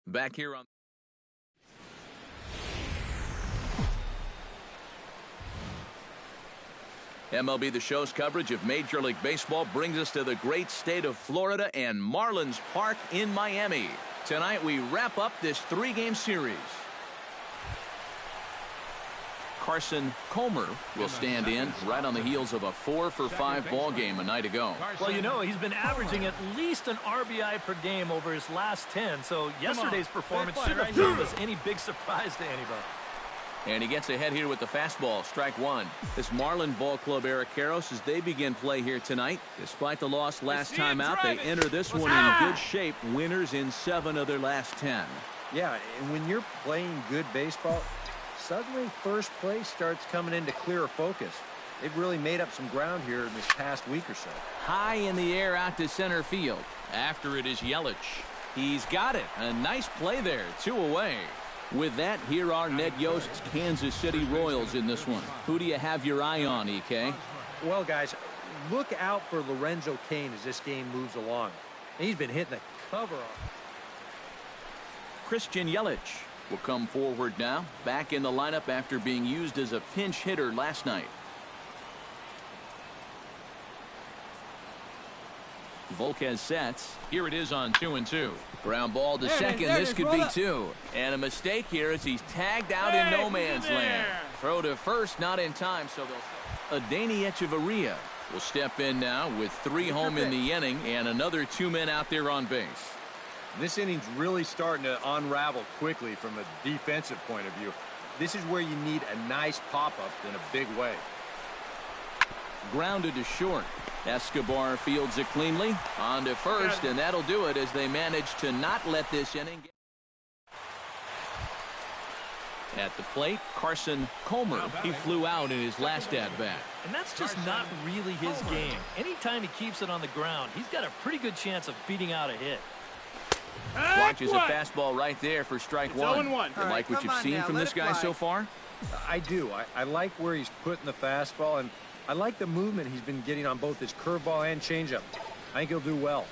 Back here on MLB The Show's coverage of Major League Baseball brings us to the great state of Florida and Marlins Park in Miami. Tonight we wrap up this three-game series. Carson Comer will stand in right on the heels of a 4-for-5 ball game a night ago. Well, you know, he's been averaging at least an RBI per game over his last 10, so yesterday's performance shouldn't have come as any big surprise to anybody. And he gets ahead here with the fastball, strike one. This Marlin ball club, Eric Karros, as they begin play here tonight. Despite the loss last time out, they enter this one in good shape, winners in 7 of their last 10. Yeah, and when you're playing good baseball, suddenly first place starts coming into clearer focus. They've really made up some ground here in this past week or so. High in the air out to center field. After it is Yelich. He's got it. A nice play there. 2 away. With that, here are Ned Yost's Kansas City Royals in this one. Who do you have your eye on, EK? Well, guys, look out for Lorenzo Cain as this game moves along. He's been hitting the cover off. Christian Yelich will come forward now, back in the lineup after being used as a pinch hitter last night. Volquez sets. Here it is on 2-2. Ground ball to second. This could be 2. And a mistake here as he's tagged out in no man's land. Throw to first, not in time, so they'll... Adeiny Echeverria will step in now with 3 home in the inning and another 2 men out there on base. This inning's really starting to unravel quickly from a defensive point of view. This is where you need a nice pop-up in a big way. Grounded to short. Escobar fields it cleanly. On to first, and that'll do it as they manage to not let this inning get... At the plate, Carson Comer. He flew out in his last at-bat. And that's just not really his game. Anytime he keeps it on the ground, he's got a pretty good chance of beating out a hit. Watches a fastball right there for strike one. You like what you've seen from this guy so far? I do. I like where he's putting the fastball, and I like the movement he's been getting on both his curveball and changeup. I think he'll do well.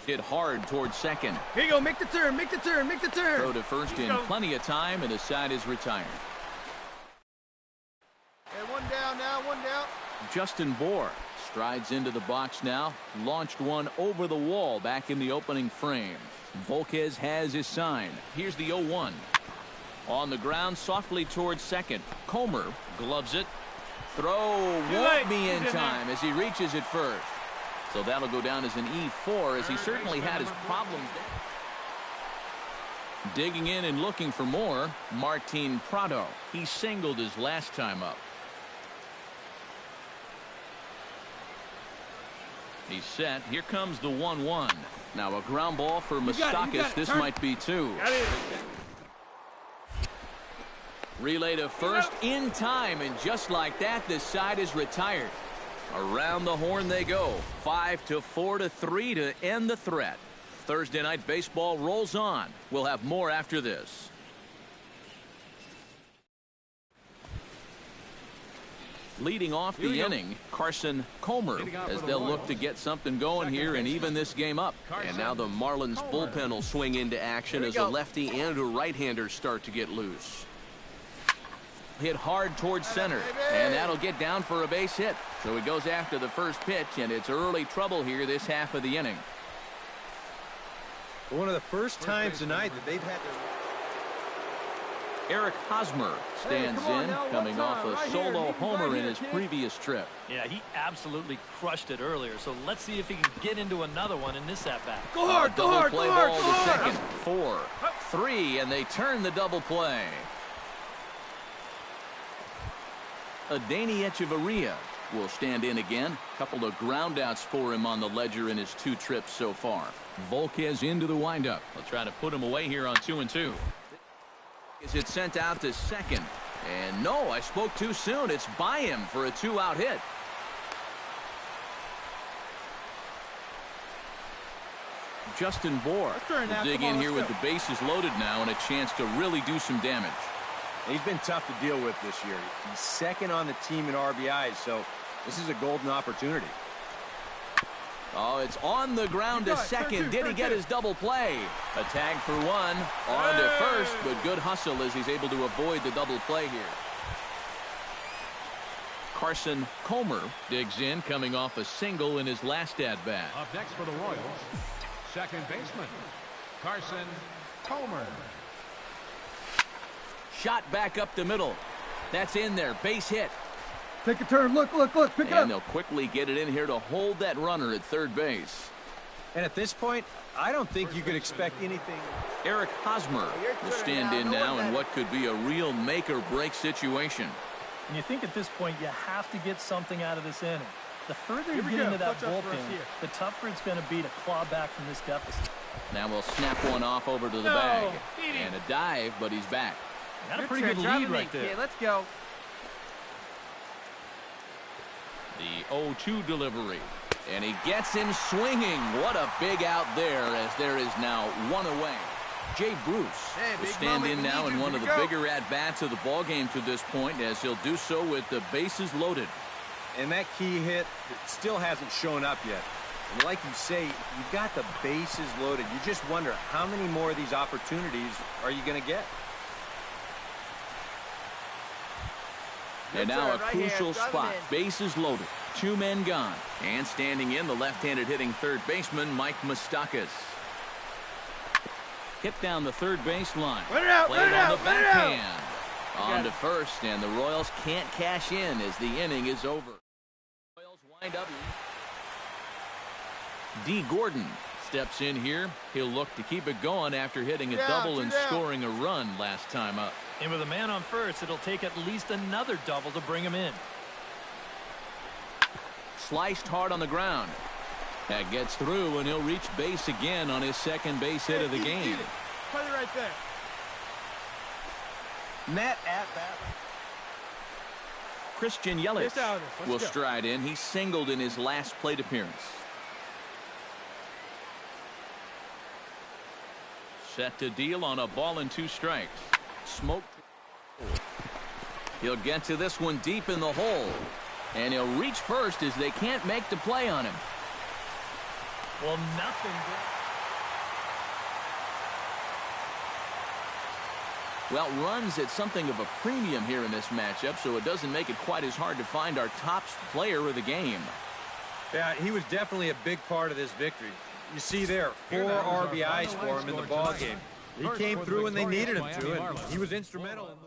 Hit hard towards second. Here you go. Make the turn. Make the turn. Make the turn. Throw to first in plenty of time, and the side is retired. And one down now. One down. Justin Bour strides into the box now. Launched one over the wall back in the opening frame. Volquez has his sign. Here's the 0-1. On the ground softly towards second. Comer gloves it. Throw won't be in time as he reaches it first. So that'll go down as an E4 as he certainly had his problems there. Digging in and looking for more, Martin Prado. He singled his last time up. He's set. Here comes the 1-1. Now a ground ball for Moustakas. This might be 2. Relay to first in time, and just like that, this side is retired. Around the horn they go. 5-4-3 to end the threat. Thursday night baseball rolls on. We'll have more after this. Leading off the inning, Carson Comer, as they'll look to get something going here and even this game up. And now the Marlins bullpen will swing into action as a lefty and a right-hander start to get loose. Hit hard towards center, and that'll get down for a base hit. So he goes after the first pitch, and it's early trouble here this half of the inning. One of the first times tonight that they've had Eric Hosmer stands in, coming off a solo homer in his previous trip. Yeah, he absolutely crushed it earlier, so let's see if he can get into another one in this at-bat. Go hard, go hard, play go hard, ball go to hard. second. 4, 3, and they turn the double play. Adeiny Echeverria will stand in again. Couple of groundouts for him on the ledger in his 2 trips so far. Volquez into the windup. They'll try to put him away here on 2-2. Is it sent out to second? And no, I spoke too soon. It's by him for a 2-out hit. Justin Bour will dig in here with the bases loaded now and a chance to really do some damage. He's been tough to deal with this year. He's second on the team in RBIs, so this is a golden opportunity. Oh, it's on the ground to second. Did he get his double play? A tag for one. On to first, but good hustle as he's able to avoid the double play here. Carson Comer digs in, coming off a single in his last at-bat. Up next for the Royals, second baseman, Carson Comer. Shot back up the middle. That's in there. Base hit. Take a turn. Look, pick it up. And they'll quickly get it in here to hold that runner at third base. And at this point, I don't think you could expect anything. Eric Hosmer will stand in now in what could be a real make-or-break situation. And you think at this point you have to get something out of this inning. The further you get into that bullpen, the tougher it's going to be to claw back from this deficit. Now we'll snap one off over to the bag. And a dive, but he's back. Got a pretty good lead right there. Let's go. The 0-2 delivery. And he gets him swinging. What a big out there, as there is now one away. Jay Bruce will stand in now in one of the bigger at-bats of the ballgame to this point, as he'll do so with the bases loaded. And that key hit still hasn't shown up yet. And like you say, you've got the bases loaded. You just wonder how many more of these opportunities are you going to get? And now a crucial spot. Bases loaded. 2 men gone. And standing in, the left-handed hitting third baseman, Mike Moustakas. Hit down the third base line. Run it out, Played run it on out, the run it out. backhand. On to first, and the Royals can't cash in as the inning is over. Royals wind up. D. Gordon steps in here. He'll look to keep it going after hitting a double and scoring a run last time up. And with a man on first, it'll take at least another double to bring him in. Sliced hard on the ground. That gets through, and he'll reach base again on his second base hit of the game. Put it right there. Net at bat. Christian Yelich will stride in. He singled in his last plate appearance. Set to deal on a ball and 2 strikes. Smoke. He'll get to this one deep in the hole. And he'll reach first as they can't make the play on him. Well, nothing good. Well, runs at something of a premium here in this matchup, so it doesn't make it quite as hard to find our top player of the game. Yeah, he was definitely a big part of this victory. You see there, 4 RBIs for him in the ballgame. He came through when they needed him to, and he was instrumental in the win.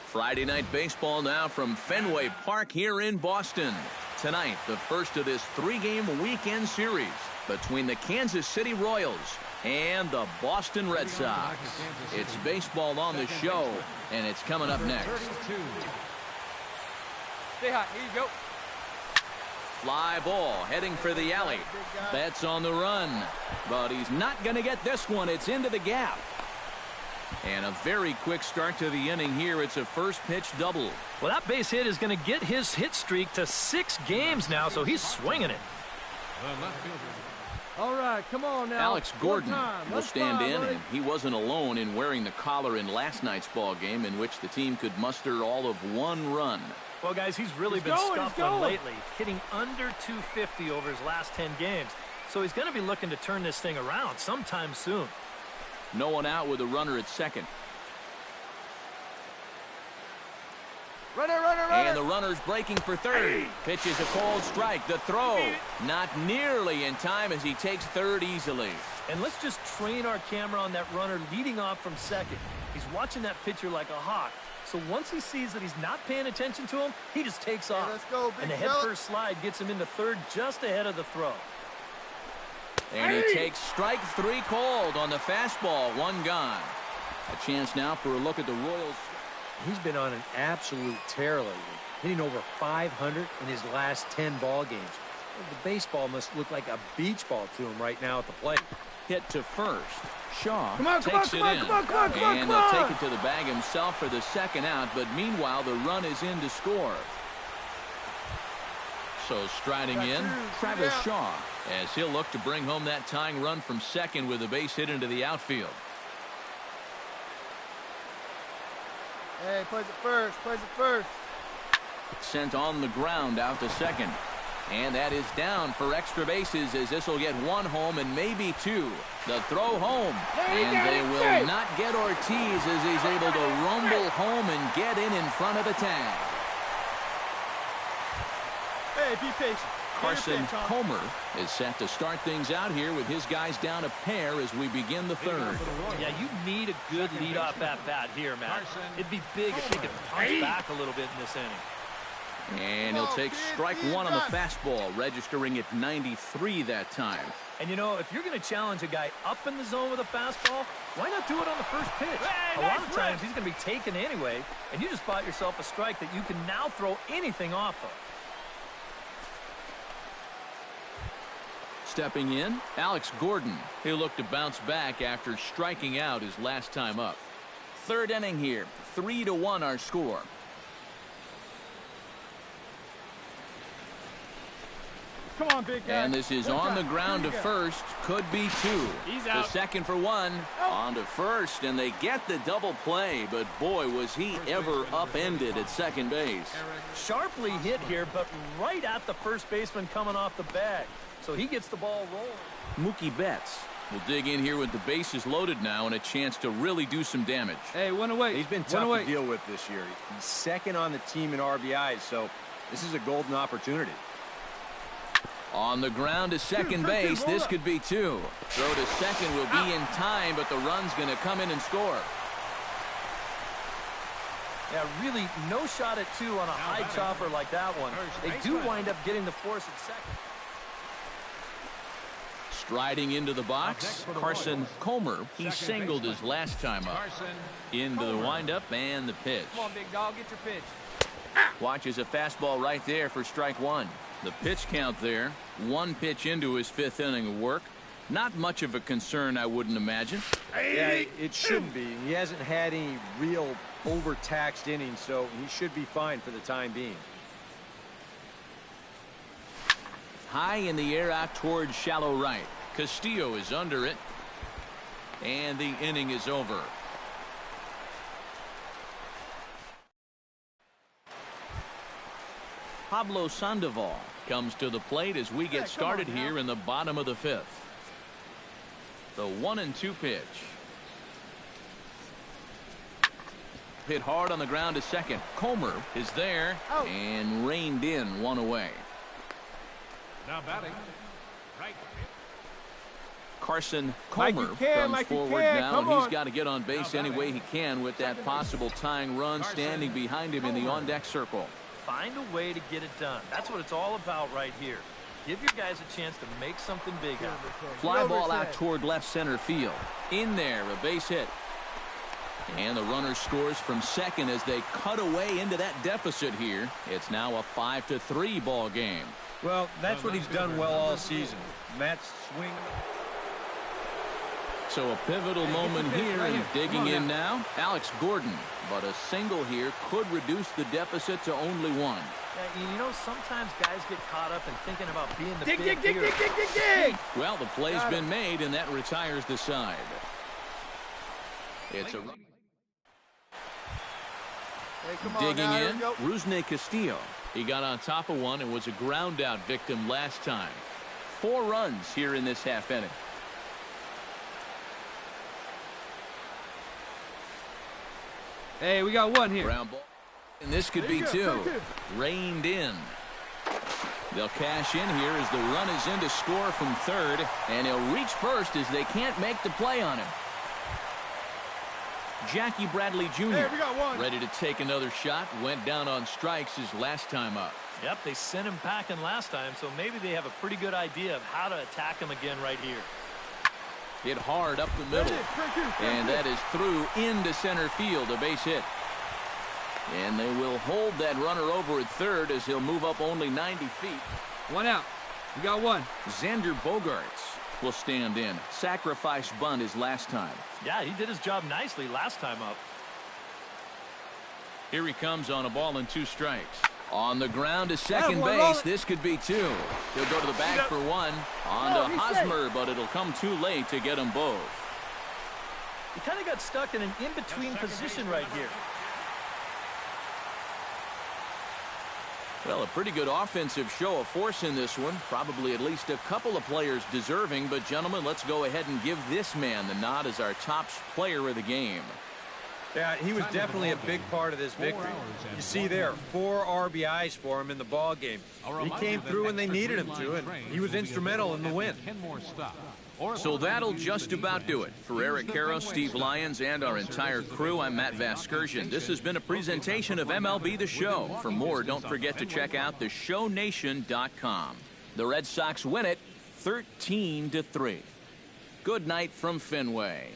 Friday night baseball now from Fenway Park here in Boston. Tonight, the first of this 3-game weekend series between the Kansas City Royals and the Boston Red Sox. It's baseball on the show, and it's coming up next. Stay hot. Here you go. Fly ball heading for the alley. Betts on the run, but he's not going to get this one. It's into the gap. And a very quick start to the inning here. It's a first pitch double. Well, that base hit is going to get his hit streak to 6 games now, so he's swinging it. The left fielder. All right, come on now. Alex Gordon will Let's stand fly, in, buddy. and he wasn't alone in wearing the collar in last night's ball game, in which the team could muster all of 1 run. Well, guys, he's really been going, scuffling lately, hitting under 250 over his last 10 games. So he's going to be looking to turn this thing around sometime soon. No one out with a runner at second. Runner. And the runner's breaking for third. Pitches a cold strike. The throw not nearly in time as he takes third easily. And let's just train our camera on that runner leading off from second. He's watching that pitcher like a hawk. So once he sees that he's not paying attention to him, he just takes off. let's go, big and the fella. head-first slide gets him into third just ahead of the throw. And he takes strike 3 called on the fastball. 1 gone. A chance now for a look at the Royals. He's been on an absolute tear lately, hitting over 500 in his last 10 ball games. The baseball must look like a beach ball to him right now at the plate. Hit to first. Shaw Come on, takes it in. And he'll on. take it to the bag himself for the second out, but meanwhile the run is in to score. So striding in, Travis Shaw, as he'll look to bring home that tying run from second with a base hit into the outfield. Hey, plays it first. Sent on the ground out to second. And that is down for extra bases, as this will get 1 home and maybe 2. The throw home. And they will not get Ortiz as he's able to rumble home and get in front of the tag. Hey, be patient. Carson Comer is set to start things out here with his guys down a pair as we begin the third. Yeah, you need a good leadoff at-bat here, Matt. It'd be big if he could punch back a little bit in this inning. And he'll take strike 1 on the fastball, registering at 93 that time. And, you know, if you're going to challenge a guy up in the zone with a fastball, why not do it on the first pitch? A lot of times he's going to be taken anyway, and you just bought yourself a strike that you can now throw anything off of. Stepping in, Alex Gordon. He'll look to bounce back after striking out his last time up. Third inning here, 3-1 our score. Come on, big guy. And this is on the ground to first. Could be 2. He's The out. second for 1. On to first, and they get the double play. But boy, was he ever upended at second base. Sharply hit here, but right at the first baseman coming off the bag. So he gets the ball rolling. Mookie Betts will dig in here with the bases loaded now and a chance to really do some damage. Hey, 1 away. He's been tough to deal with this year. He's second on the team in RBIs, so this is a golden opportunity. On the ground to second base, this could be 2. Throw to second will be in time, but the run's going to come in and score. Yeah, really no shot at 2 on a high chopper like that one. They do wind up getting the force at second. Striding into the box, Carson Comer. He singled his last time up. Into the windup and the pitch. Come on, big dog, get your pitch. Watches a fastball right there for strike 1. The pitch count there. 1 pitch into his 5th inning of work. Not much of a concern, I wouldn't imagine. Yeah, it shouldn't be. He hasn't had any real overtaxed innings, so he should be fine for the time being. High in the air out towards shallow right. Castillo is under it. And the inning is over. Pablo Sandoval comes to the plate as we get started here in the bottom of the 5th. The 1-2 pitch. Hit hard on the ground to second. Comer is there and reined in 1 away. Now batting. Right. Carson Comer comes forward now, and he's got to get on base any way he can with that possible tying run standing behind him in the on-deck circle. Find a way to get it done. That's what it's all about right here. Give your guys a chance to make something big out of it. Fly ball out toward left center field. In there, a base hit. And the runner scores from second as they cut away into that deficit here. It's now a 5-3 ball game. Well, that's what he's done well all season. Matt's swing. So a pivotal moment here, and digging in now, Alex Gordon. But a single here could reduce the deficit to only one. Yeah, you know, sometimes guys get caught up in thinking about being the Dig. Well, the play's been made, and that retires the side. It's a... Digging in, Rusney Castillo. He got on top of one and was a ground out victim last time. 4 runs here in this half inning. Hey, we got one here. Ground ball. And this could be 2. Reined in. They'll cash in here as the run is in to score from third, and he'll reach first as they can't make the play on him. Jackie Bradley Jr. Hey, we got one. Ready to take another shot. Went down on strikes his last time up. Yep, they sent him packing last time, so maybe they have a pretty good idea of how to attack him again right here. Hit hard up the middle. And that is through into center field, a base hit. And they will hold that runner over at third as he'll move up only 90 feet. 1 out. We got one. Xander Bogaerts will stand in. Sacrifice bunt his last time. Yeah, he did his job nicely last time up. Here he comes on a ball and 2 strikes. On the ground to second base. This could be 2. He'll go to the bag for 1. On to Hosmer, but it'll come too late to get them both. He kind of got stuck in an in-between position right here. Well, a pretty good offensive show of force in this one. Probably at least a couple of players deserving. But, gentlemen, let's go ahead and give this man the nod as our top player of the game. Yeah, he was definitely a big part of this victory. You see there, 4 RBIs for him in the ball game. He came through when they needed him to, and he was instrumental in the win. So that'll just about do it. For Eric Caro, Steve Lyons, and our entire crew, I'm Matt Vasgersian. This has been a presentation of MLB The Show. For more, don't forget to check out theshownation.com. The Red Sox win it 13-3. Good night from Fenway.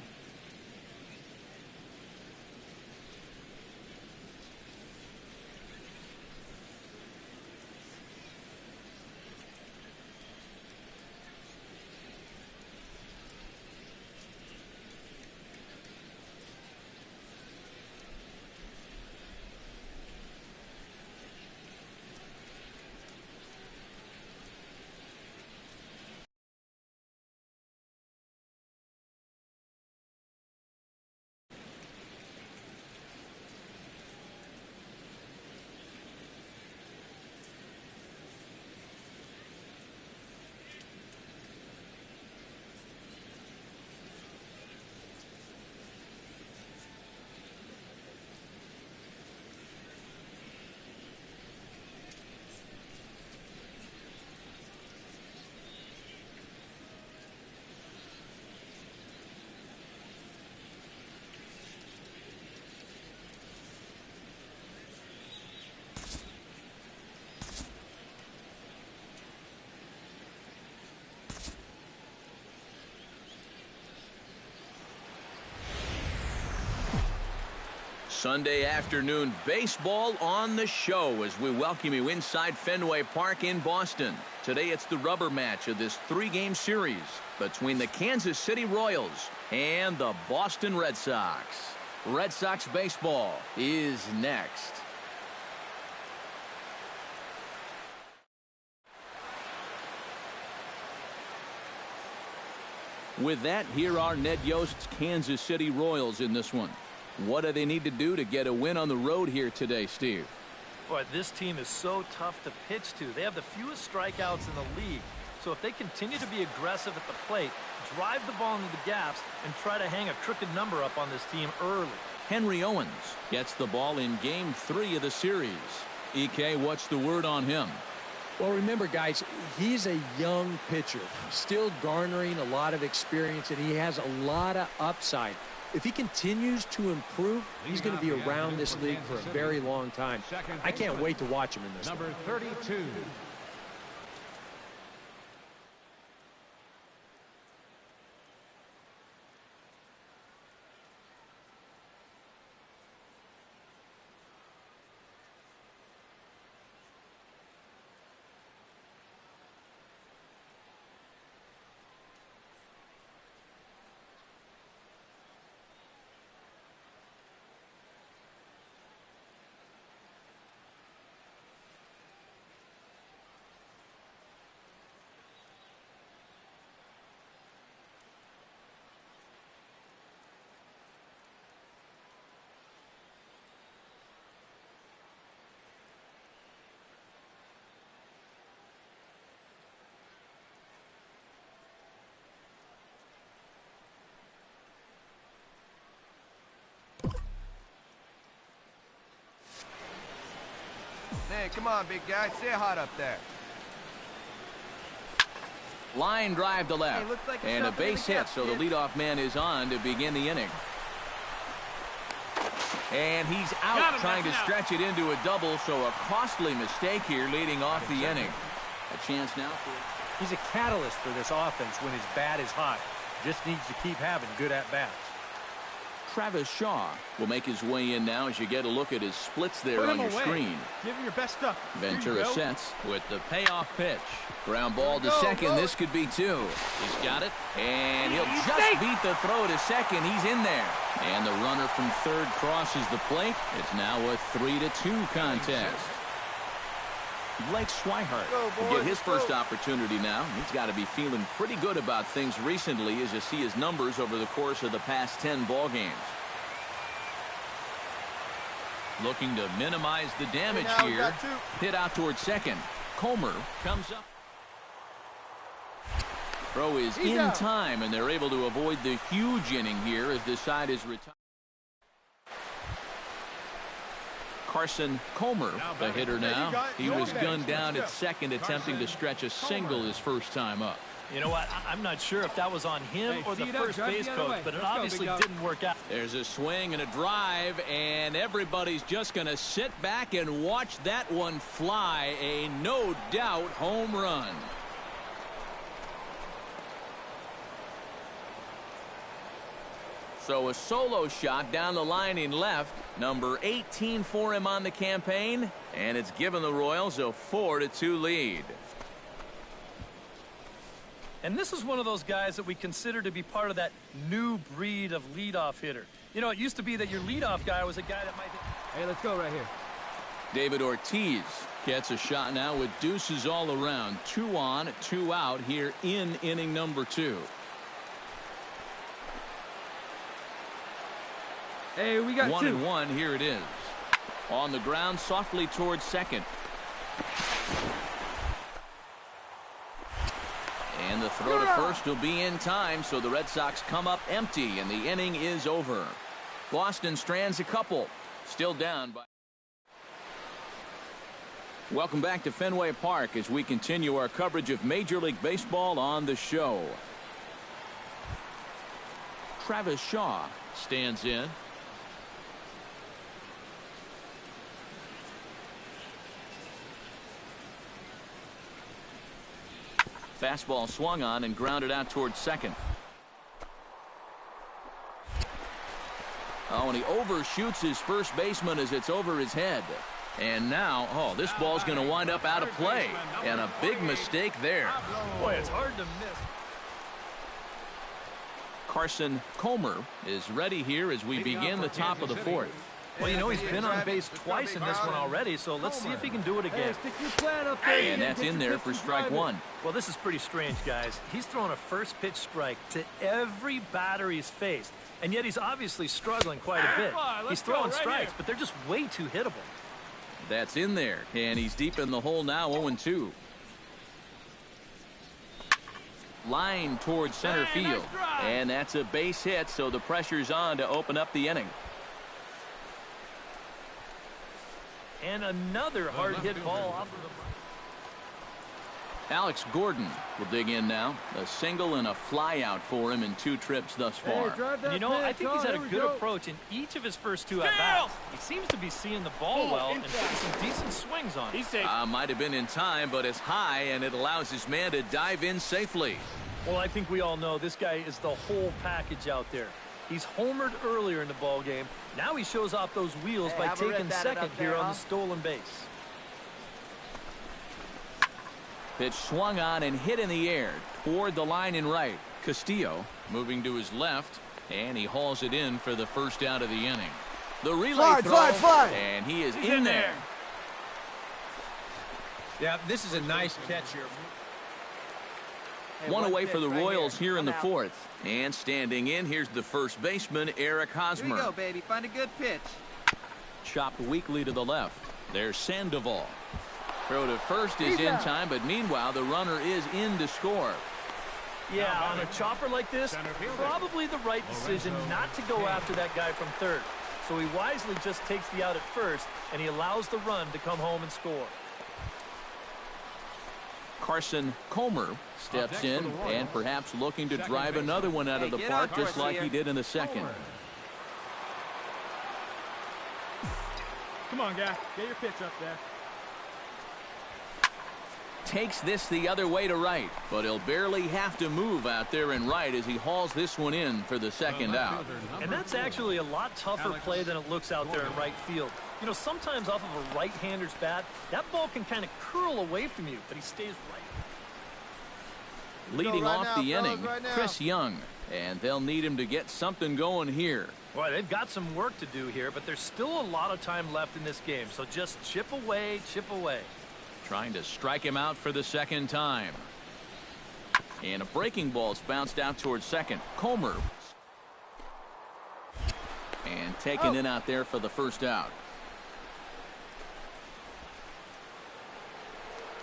Sunday afternoon baseball on the show as we welcome you inside Fenway Park in Boston. Today it's the rubber match of this 3-game series between the Kansas City Royals and the Boston Red Sox. Red Sox baseball is next. With that, here are Ned Yost's Kansas City Royals in this one. What do they need to do to get a win on the road here today, Steve? Boy, this team is so tough to pitch to. They have the fewest strikeouts in the league. So if they continue to be aggressive at the plate, drive the ball into the gaps, and try to hang a crooked number up on this team early. Henry Owens gets the ball in Game 3 of the series. EK, what's the word on him? Well, remember, guys, he's a young pitcher, still garnering a lot of experience, and he has a lot of upside. If he continues to improve, he's going to be around this league for a very long time. I can't wait to watch him in this. Number 32. Hey, come on, big guy. Stay hot up there. Line drive to left. Hey, looks like and a something in the base hit, gap, so the kid. leadoff man is on to begin the inning. And he's out trying to stretch it into a double, so a costly mistake here leading off the inning. A chance now for... He's a catalyst for this offense when his bat is hot. Just needs to keep having good at-bats. Travis Shaw will make his way in now as you get a look at his splits there on your screen. Give him your best stuff. Ventura sets with the payoff pitch. Ground ball to second. This could be two. He's got it. And he'll just beat the throw to second. He's in there. And the runner from third crosses the plate. It's now a 3-2 contest. Blake Swihart will get his first opportunity now. He's got to be feeling pretty good about things recently as you see his numbers over the course of the past 10 ball games. Looking to minimize the damage here. Hit out towards second. Comer comes up. Throw is in time, and they're able to avoid the huge inning here as this side is retired. Carson Comer, the hitter now. He was gunned down at second, attempting to stretch a single his first time up. You know what? I'm not sure if that was on him or the first base coach, but it obviously didn't work out. There's a swing and a drive, and everybody's just going to sit back and watch that one fly. A no-doubt home run. So a solo shot down the line in left. Number 18 for him on the campaign. And it's given the Royals a 4-2 lead. And this is one of those guys that we consider to be part of that new breed of leadoff hitter. You know, it used to be that your leadoff guy was a guy that might... Hey, let's go right here. David Ortiz gets a shot now with deuces all around. 2 on, 2 out here in inning number 2. Hey, we got 1-1. Here it is. On the ground, softly towards second. And the throw to first will be in time, so the Red Sox come up empty, and the inning is over. Boston strands a couple. Still down by... Welcome back to Fenway Park as we continue our coverage of Major League Baseball on the show. Travis Shaw stands in. Fastball swung on and grounded out towards second. Oh, and he overshoots his first baseman as it's over his head. And now, oh, this ball's going to wind up out of play. And a big mistake there. Boy, it's hard to miss. Carson Comer is ready here as we begin the top of the fourth. Well, you know, he's been on base twice in this one already, so let's see if he can do it again. And that's in there for strike one. Well, this is pretty strange, guys. He's thrown a first pitch strike to every batter he's faced, and yet he's obviously struggling quite a bit. He's throwing strikes, but they're just way too hittable. That's in there, and he's deep in the hole now, 0-2. Line towards center field, and that's a base hit, so the pressure's on to open up the inning. And another hard hit ball off of the... Alex Gordon will dig in now. A single and a fly out for him in 2 trips thus far. And you know, I think he's had a good approach in each of his first 2 at-bats. He seems to be seeing the ball well and putting some decent swings on it. Might have been in time, but it's high, and it allows his man to dive in safely. Well, I think we all know this guy is the whole package out there. He's homered earlier in the ball game. Now he shows off those wheels by taking second here on the stolen base. Pitch swung on and hit in the air toward the line in right. Castillo moving to his left, and he hauls it in for the first out of the inning. The relay throw, and he is in there. Yeah, this is a nice catch here. One away for the Royals here in the fourth. And standing in, here's the first baseman, Eric Hosmer. Here you go, baby. Find a good pitch. Chopped weakly to the left. There's Sandoval. Throw to first is in time, but meanwhile, the runner is in to score. Yeah, on a chopper like this, probably the right decision not to go after that guy from third. so he wisely just takes the out at first, and he allows the run to come home and score. Carson Comer steps in and perhaps looking to drive another one out of the park just like he did in the second. Come on, guy. Get your pitch up there. Takes this the other way to right, but he'll barely have to move out there in right as he hauls this one in for the second out. And that's actually a lot tougher play than it looks out there in right field. You know, sometimes off of a right-hander's bat, that ball can kind of curl away from you, but he stays right. Leading off the inning, Chris Young, and they'll need him to get something going here. Well, they've got some work to do here, but there's still a lot of time left in this game, so just chip away, chip away. Trying to strike him out for the second time. And a breaking ball's bounced out towards second. Comer. And taken in out there for the first out.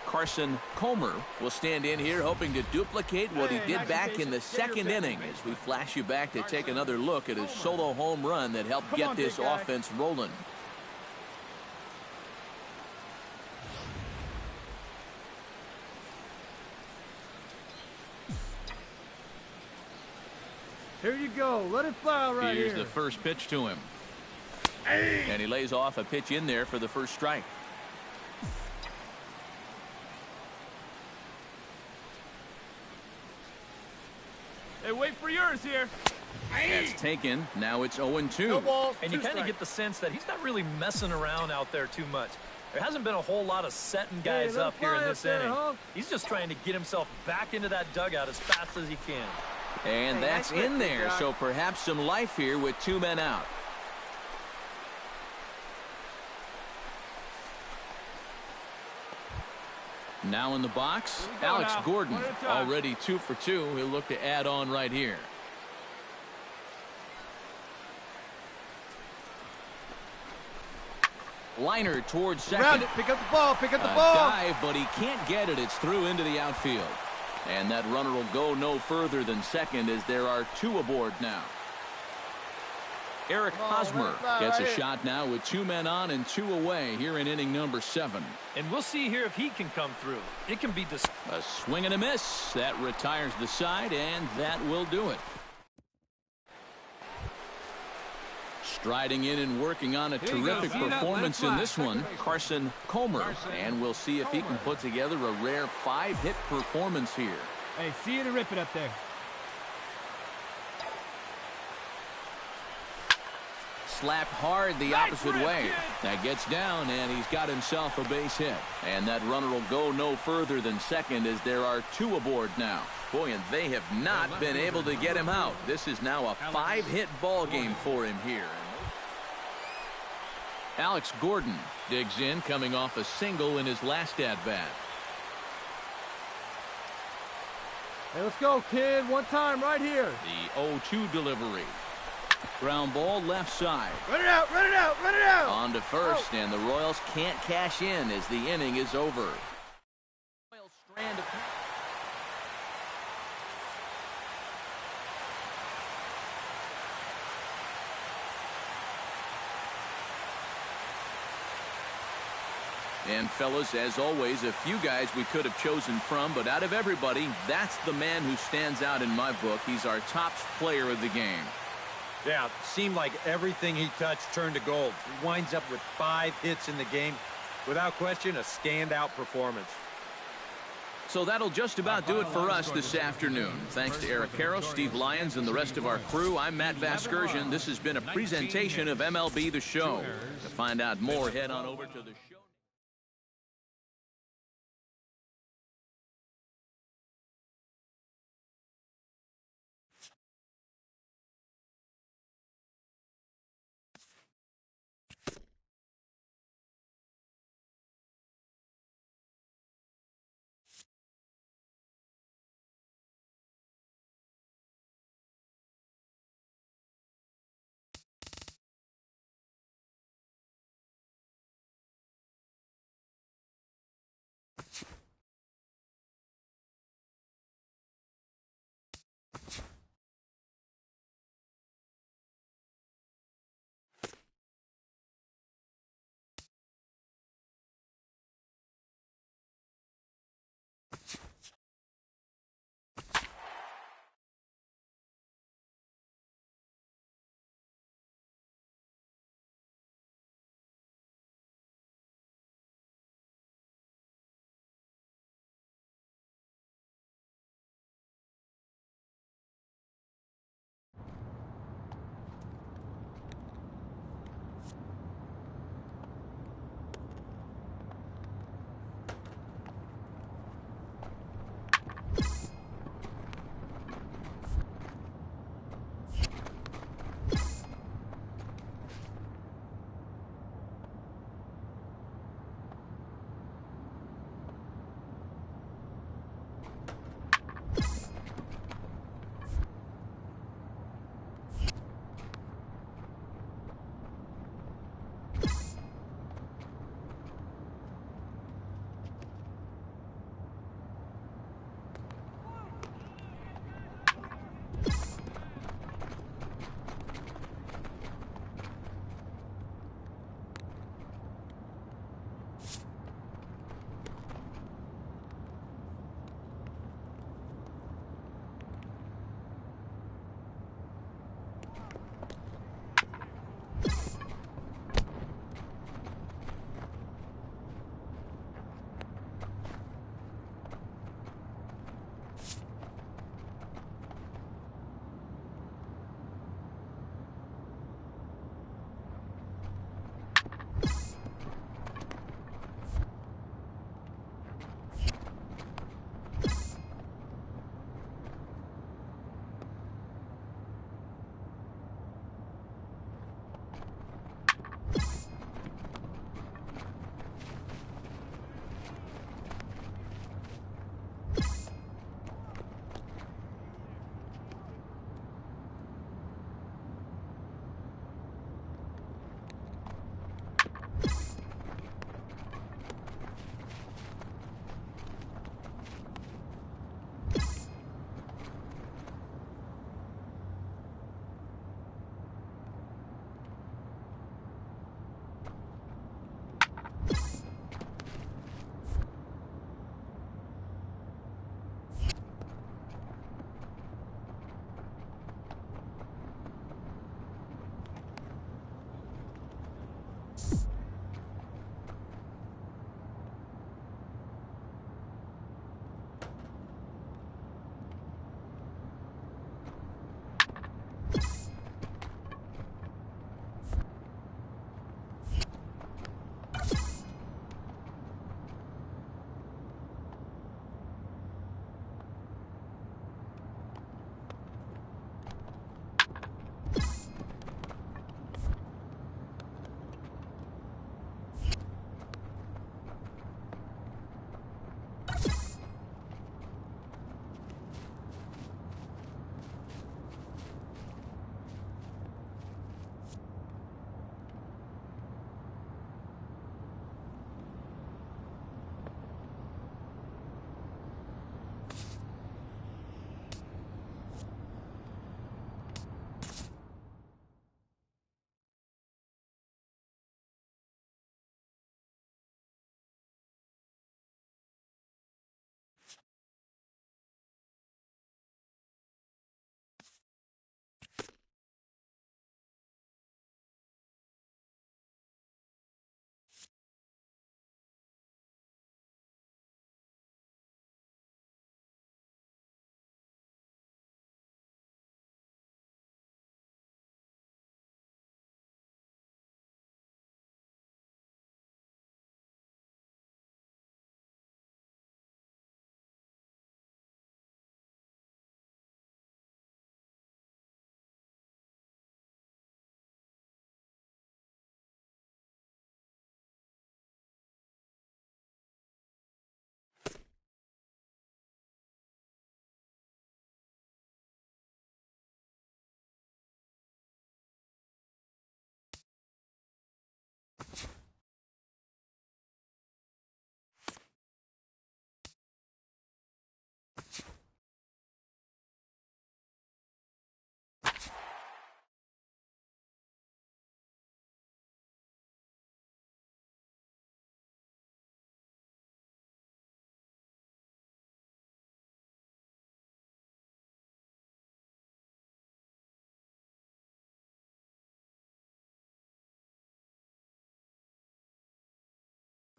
Carson Comer will stand in here hoping to duplicate what he did back in the second inning as we flash you back to take another look at his solo home run that helped get this offense rolling. Here you go. Let it fly right here. Here's the first pitch to him. And he lays off a pitch in there for the first strike. Hey, wait for yours here. That's taken. Now it's 0-2. And you kind of get the sense that he's not really messing around out there too much. There hasn't been a whole lot of setting guys up here in this inning. He's just trying to get himself back into that dugout as fast as he can. And that's in there, so perhaps some life here with two men out. Now in the box, Alex Gordon, already 2 for 2. He'll look to add on right here. Liner towards second. Round it, pick up the ball, pick up the ball. Dive, but he can't get it. It's through into the outfield. And that runner will go no further than second as there are 2 aboard now. Eric Hosmer gets a shot now with 2 men on and 2 away here in inning number 7. And we'll see here if he can come through. It can be a swing and a miss. That retires the side, and that will do it. Striding in and working on a terrific performance in this one, Carson Comer. And we'll see if he can put together a rare 5-hit performance here. Hey, see you to rip it up there. Slapped hard the opposite way. That gets down, and he's got himself a base hit. And that runner will go no further than second as there are 2 aboard now. Boy, and they have not been able to get him out. This is now a 5-hit ball game for him here. Alex Gordon digs in, coming off a single in his last at-bat. Hey, let's go, kid. One time right here. The 0-2 delivery. Ground ball left side. Run it out, run it out, run it out. On to first, and the Royals can't cash in as the inning is over. And fellas, as always, a few guys we could have chosen from, but out of everybody, that's the man who stands out in my book. He's our top player of the game. Yeah, seemed like everything he touched turned to gold. He winds up with 5 hits in the game. Without question, a standout performance. So that'll just about do it for us this afternoon. Thanks to Eric Karros, Steve Lyons, and the rest of our crew. I'm Matt Vasgersian. This has been a presentation of MLB The Show. To find out more, head on over to the show.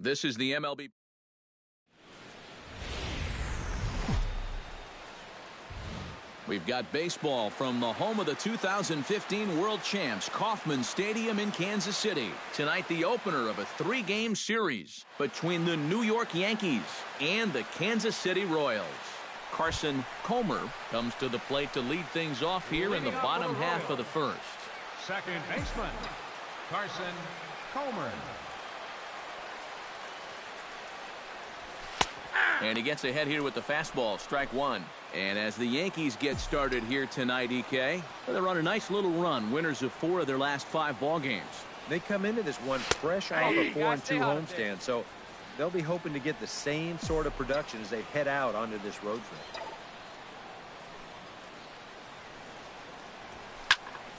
This is the MLB. We've got baseball from the home of the 2015 World Champs, Kauffman Stadium in Kansas City. Tonight, the opener of a 3-game series between the New York Yankees and the Kansas City Royals. Carson Comer comes to the plate to lead things off here in the bottom half of the first. Second baseman, Carson Comer. And he gets ahead here with the fastball, strike one. And as the Yankees get started here tonight, EK, they're on a nice little run, winners of 4 of their last 5 ball games. They come into this one fresh off a 4-2 homestand, so they'll be hoping to get the same sort of production as they head out onto this road trip.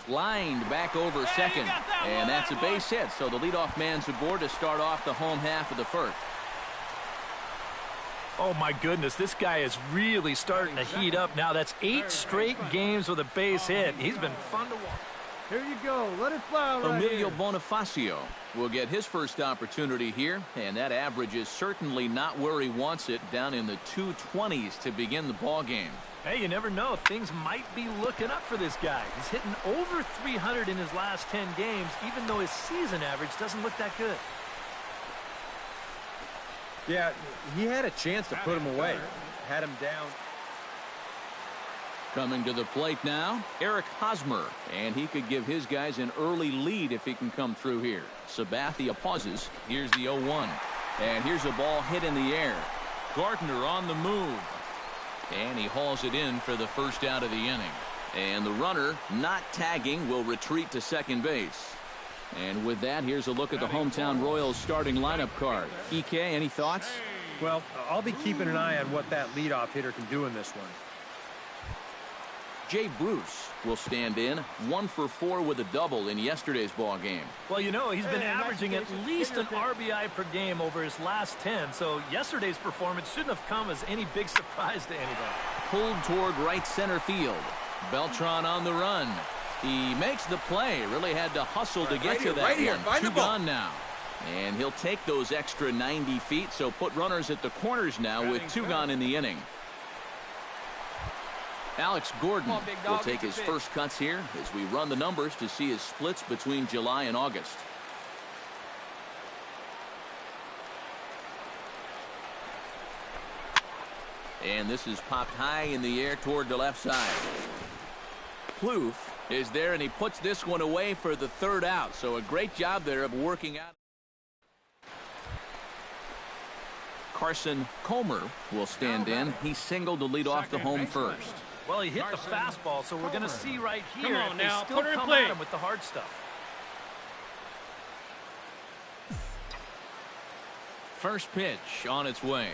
Lined back over second, and that's a base hit, so the leadoff man's aboard to start off the home half of the first. Oh, my goodness, this guy is really starting to heat up now. That's 8 straight games with a base hit. He's been fun to watch. Here you go. Let it fly right Emilio here. Bonifacio will get his first opportunity here, and that average is certainly not where he wants it, down in the 220s to begin the ball game. Hey, you never know. Things might be looking up for this guy. He's hitting over 300 in his last 10 games, even though his season average doesn't look that good. Yeah, he had a chance to put him away. Had him down. Coming to the plate now, Eric Hosmer, and he could give his guys an early lead if he can come through here. Sabathia pauses. Here's the 0-1. And here's a ball hit in the air. Gardner on the move. And he hauls it in for the first out of the inning. And the runner, not tagging, will retreat to second base. And with that, here's a look at the hometown Royals starting lineup card. EK, any thoughts? Well, I'll be keeping an eye on what that leadoff hitter can do in this one. Jay Bruce will stand in, 1 for 4 with a double in yesterday's ball game. Well, you know, he's been averaging at least an RBI per game over his last 10, so yesterday's performance shouldn't have come as any big surprise to anybody. Pulled toward right center field. Beltran on the run. He makes the play. Really had to hustle to get to that one. 2 gone now. And he'll take those extra 90 feet, so put runners at the corners now with 2 gone in the inning. Alex Gordon will take his first cuts here as we run the numbers to see his splits between July and August. And this is popped high in the air toward the left side. Plouffe is there, and he puts this one away for the 3rd out. So a great job there of working out. Carson Comer will stand in. He singled to lead off the home first. Well, he hit the fastball, so we're going to see right here. Come on now, they still put her in come play. at him with the hard stuff. First pitch on its way.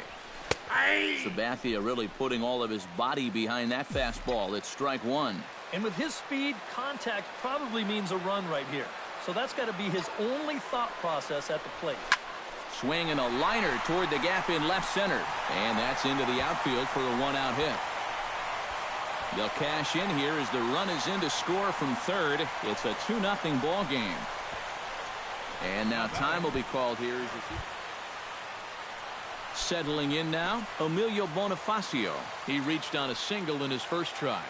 Sabathia really putting all of his body behind that fastball. It's strike 1. And with his speed, contact probably means a run right here. So that's got to be his only thought process at the plate. Swing and a liner toward the gap in left center. And that's into the outfield for a 1-out hit. They'll cash in here as the run is in to score from third. It's a 2-0 ball game. And now time will be called here. Settling in now, Emilio Bonifacio. He reached on a single in his first try.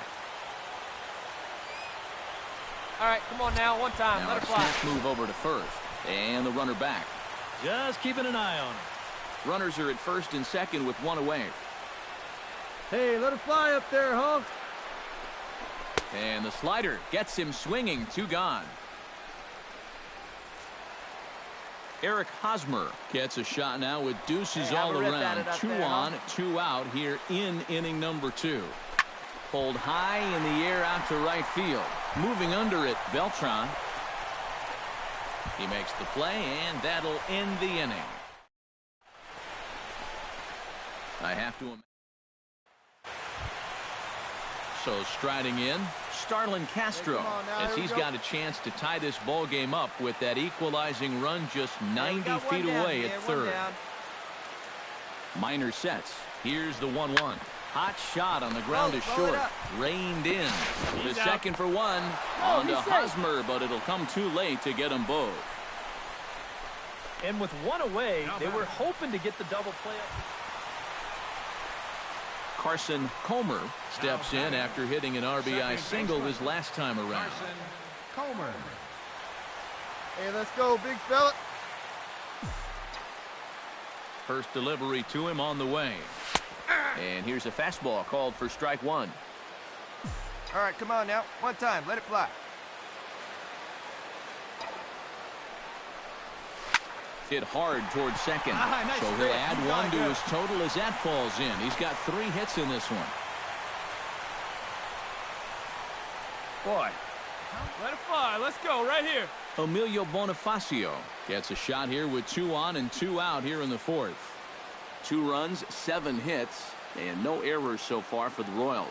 All right, come on now, one time. Now Let a it fly. snap move over to first. And the runner back. Just keeping an eye on him. Runners are at first and second with 1 away. Hey, let it fly up there, Hunk. And the slider gets him swinging. 2 gone. Eric Hosmer gets a shot now with deuces all around. 2 on, 2 out here in inning number 2. Pulled high in the air out to right field. Moving under it, Beltran. He makes the play, and that'll end the inning. I have to. So striding in, Starlin Castro, as he's got a chance to tie this ball game up with that equalizing run just 90 feet away at third. Minor sets. Here's the 1-1. Hot shot on the ground is short. Reined in. The second for 1. On to Hosmer, but it'll come too late to get them both. And with one away, they were hoping to get the double play up. Carson Comer steps in after hitting an RBI single his last time around. Carson Comer. Hey, let's go, big fella. First delivery to him on the way. And here's a fastball called for strike one. All right, come on now. One time. Let it fly. Hit hard towards second. Nice so he'll straight. add You got one to it. his total as that falls in. He's got 3 hits in this one. Boy. Let it fly. Let's go right here. Emilio Bonifacio gets a shot here with 2 on and 2 out here in the 4th. 2 runs, 7 hits, and no errors so far for the Royals.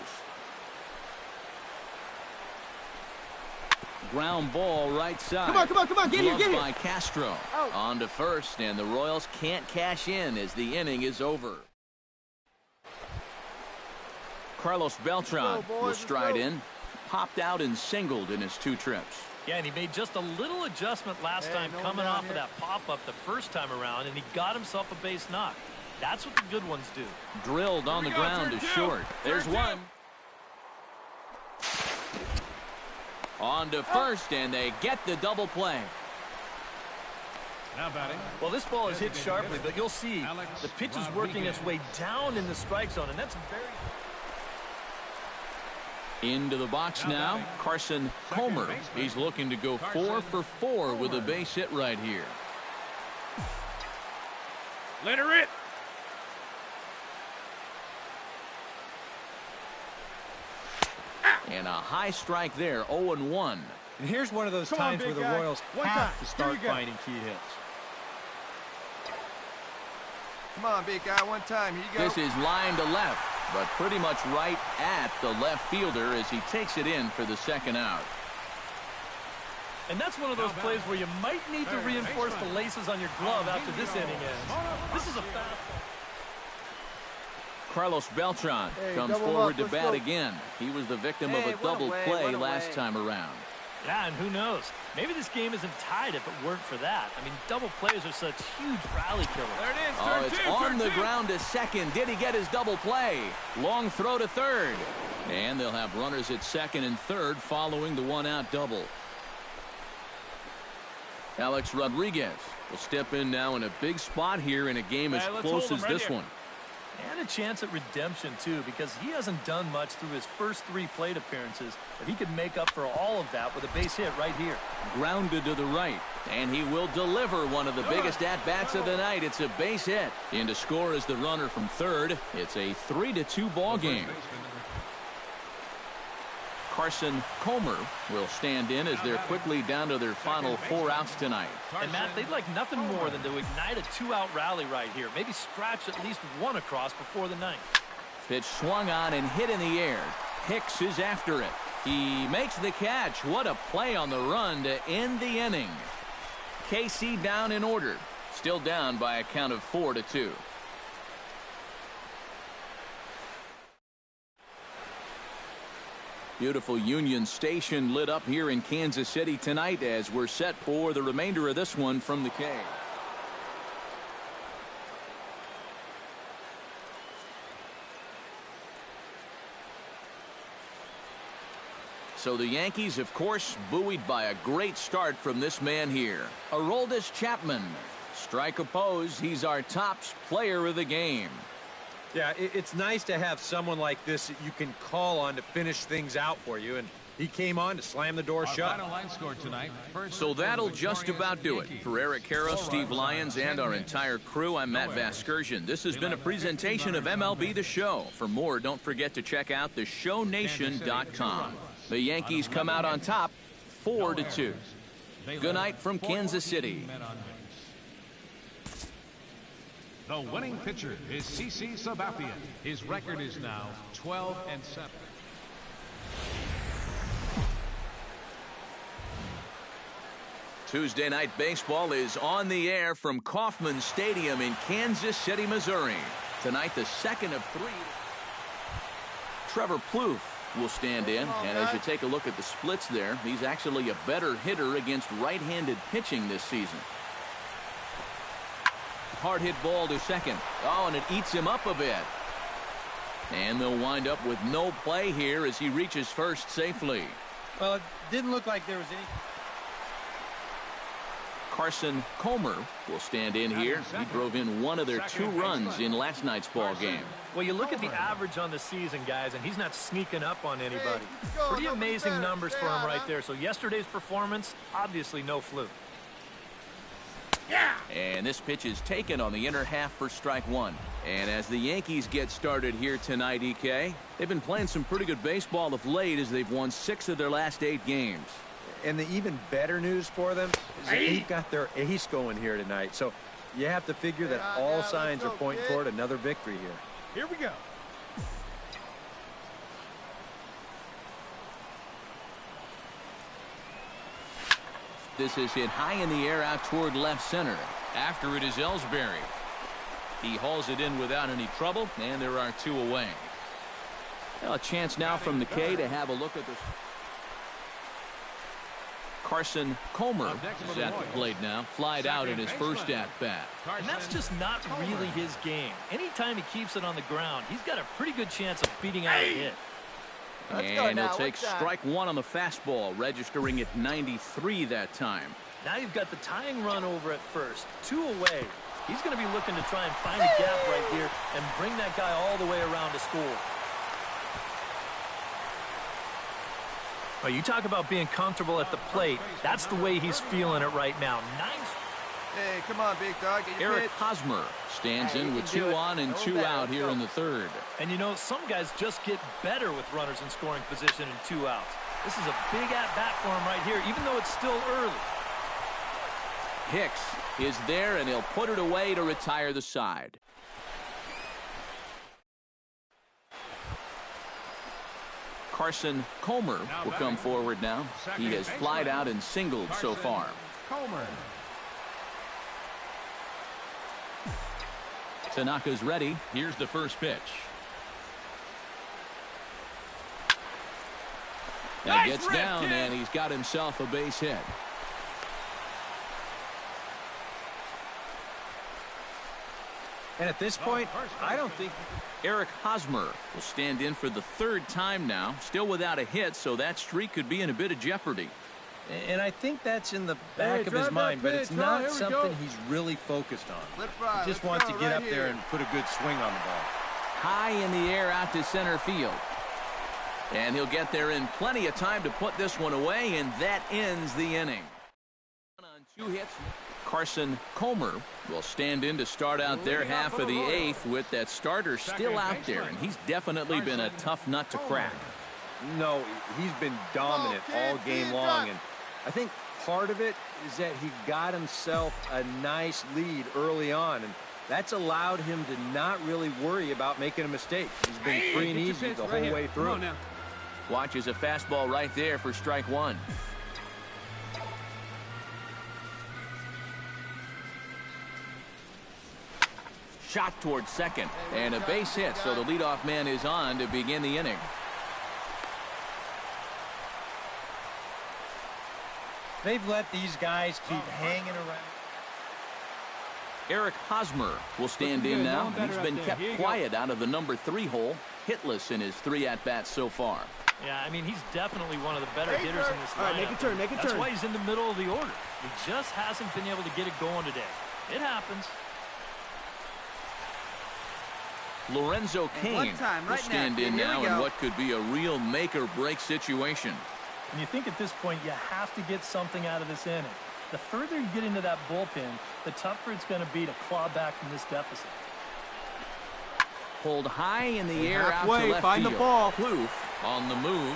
Ground ball right side. Come on, get here, get here. By Castro. Out. On to first, and the Royals can't cash in as the inning is over. Carlos Beltran will stride in. Popped out and singled in his 2 trips. Yeah, and he made just a little adjustment last time coming off of that pop-up the first time around, and he got himself a base knock. That's what the good ones do. Drilled on the ground to short. There's one. On to first, and they get the double play. Now batting. Well, this ball is hit sharply, but you'll see the pitch is working its way down in the strike zone, and that's very... Into the box now, Carson Comer. He's looking to go 4 for 4 with a base hit right here. Let her rip. And a high strike there, 0-1. And here's one of those times where the Royals have to start finding key hits. Come on, big guy. One time. Here you go. This is line to left, but pretty much right at the left fielder as he takes it in for the 2nd out. And that's one of those plays where you might need to reinforce the laces on your glove after this inning ends. This is a fastball. Carlos Beltran comes forward to bat again. He was the victim of a double play last time around. Yeah, and who knows? Maybe this game isn't tied if it weren't for that. I mean, double plays are such huge rally killers. There it is. Oh, it's on the ground to second. Did he get his double play? Long throw to third. And they'll have runners at second and third following the 1-out double. Alex Rodriguez will step in now in a big spot here in a game as close as this one. And a chance at redemption, too, because he hasn't done much through his first 3 plate appearances, but he could make up for all of that with a base hit right here. Grounded to the right, and he will deliver one of the biggest at-bats of the night. It's a base hit. In to score is the runner from third. It's a 3-2 ball game. Carson Comer will stand in as they're quickly down to their final 4 outs tonight. And, Matt, they'd like nothing more than to ignite a 2-out rally right here. Maybe scratch at least 1 across before the 9th. Pitch swung on and hit in the air. Hicks is after it. He makes the catch. What a play on the run to end the inning. KC down in order. Still down by a count of 4-2. Beautiful Union Station lit up here in Kansas City tonight as we're set for the remainder of this one from the K. So the Yankees, of course, buoyed by a great start from this man here, Aroldis Chapman. Strike oppose, he's our top player of the game. Yeah, it's nice to have someone like this that you can call on to finish things out for you, and he came on to slam the door shut. Final line score tonight. So that'll just about do it. For Eric Karros, Steve Lyons, and our entire crew, I'm Matt Vasgersian. This has been a presentation of MLB The Show. For more, don't forget to check out theshownation.com. The Yankees come out on top, 4-2. Good night from Kansas City. The winning pitcher is CC Sabathia. His record is now 12-7. Tuesday Night Baseball is on the air from Kauffman Stadium in Kansas City, Missouri. Tonight, the second of 3. Trevor Plouffe will stand in, and as you take a look at the splits there, he's actually a better hitter against right-handed pitching this season. hard hit ball to second. Oh, and it eats him up a bit. And they'll wind up with no play here as he reaches first safely. Well, it didn't look like there was any. Carson Comer will stand in here. He drove in one of their 2 runs in last night's ball game. Well, you look at the average on the season, guys, and he's not sneaking up on anybody. Pretty amazing numbers for him right there. So yesterday's performance, obviously no fluke. And this pitch is taken on the inner half for strike 1. And as the Yankees get started here tonight, EK, they've been playing some pretty good baseball of late as they've won 6 of their last 8 games. And the even better news for them is that they've got their ace going here tonight. So you have to figure that all signs are pointing toward another victory here. Here we go. This is hit high in the air out toward left center. After it is Ellsbury. He hauls it in without any trouble, and there are 2 away. Well, a chance now from the K to have a look at this. Carson Comer is at the plate now, flied out in his first at-bat. And that's just not really his game. Anytime he keeps it on the ground, he's got a pretty good chance of beating out a hit. And he'll take strike 1 on the fastball, registering at 93 that time. Now you've got the tying run over at first, 2 away. He's going to be looking to try and find a gap right here and bring that guy all the way around to score. Well, you talk about being comfortable at the plate. That's the way he's feeling it right now. Hey, come on, big dog. Get your Eric pitch. Hosmer stands in with 2 on and 2 out here in the 3rd. And you know, some guys just get better with runners in scoring position and 2 outs. This is a big at-bat for him right here, even though it's still early. Hicks is there, and he'll put it away to retire the side. Carson Comer will come forward now. He has flied out and singled so far. Comer. Tanaka's ready. Here's the first pitch. That gets down, and he's got himself a base hit. And at this point, I don't think... Eric Hosmer will stand in for the 3rd time now, still without a hit, so that streak could be in a bit of jeopardy. And I think that's in the back of his mind, but it's not something he's really focused on. He just wants to get up there and put a good swing on the ball. High in the air out to center field. And he'll get there in plenty of time to put this one away, and that ends the inning. On 2 hits, Carson Comer will stand in to start out their half of the 8th with that starter still out there, and he's definitely been a tough nut to crack. No, he's been dominant all game long, and I think part of it is that he got himself a nice lead early on, and that's allowed him to not really worry about making a mistake. He's been free and easy the whole way through. Watches a fastball right there for strike 1. Shot towards second, and a base hit, so the leadoff man is on to begin the inning. They've let these guys keep hanging around. Eric Hosmer will stand in now. He's been kept quiet out of the number 3 hole, hitless in his 3 at-bats so far. Yeah, I mean, he's definitely one of the better hitters in this lineup. All right, make a turn, make a turn. That's why he's in the middle of the order. He just hasn't been able to get it going today. It happens. Lorenzo Cain will stand in now in what could be a real make-or-break situation. And you think at this point you have to get something out of this inning. The further you get into that bullpen, the tougher it's going to be to claw back from this deficit. Pulled high in the air out to left find field. the ball. Kloof on the move.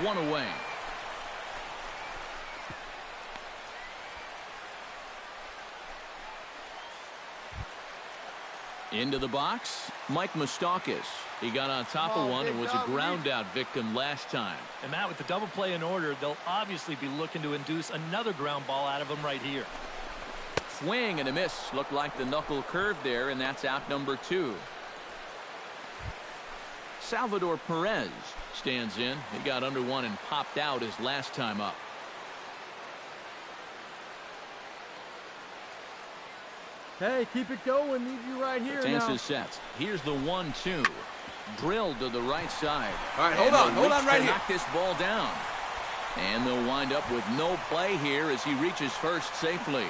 1 away. Into the box, Mike Moustakas. He got on top of one and was a ground-out victim last time. And Matt, with the double play in order, they'll obviously be looking to induce another ground ball out of him right here. Swing and a miss. Looked like the knuckle curve there, and that's out number 2. Salvador Perez stands in. He got under one and popped out his last time up. Hey, keep it going. Need you right here now. Chances sets. Here's the 1-2. Drilled to the right side. All right, hold on right here. Knock this ball down. And they'll wind up with no play here as he reaches first safely.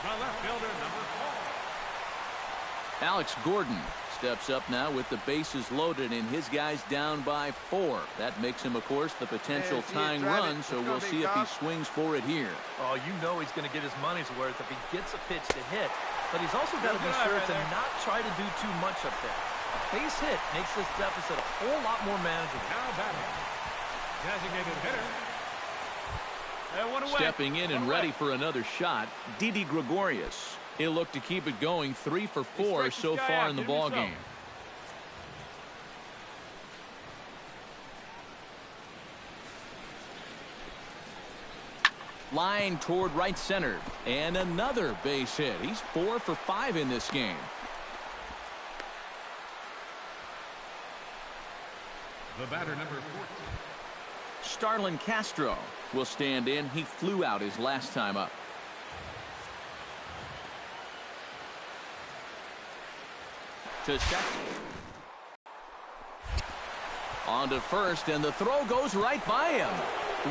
The left fielder, number 4. Alex Gordon steps up now with the bases loaded and his guys down by 4. That makes him, of course, the potential tying run, so we'll see if he swings for it here. Oh, you know he's going to get his money's worth if he gets a pitch to hit, but he's also got to be sure to not try to do too much up there. A base hit makes this deficit a whole lot more manageable. Now batting, designated hitter. Stepping in and ready for another shot, Didi Gregorius. He'll look to keep it going. 3 for 4 so far in the ball game. Line toward right center. And another base hit. He's 4 for 5 in this game. The batter, number 14. Starlin Castro will stand in. He flew out his last time up. To second. On to first, and the throw goes right by him.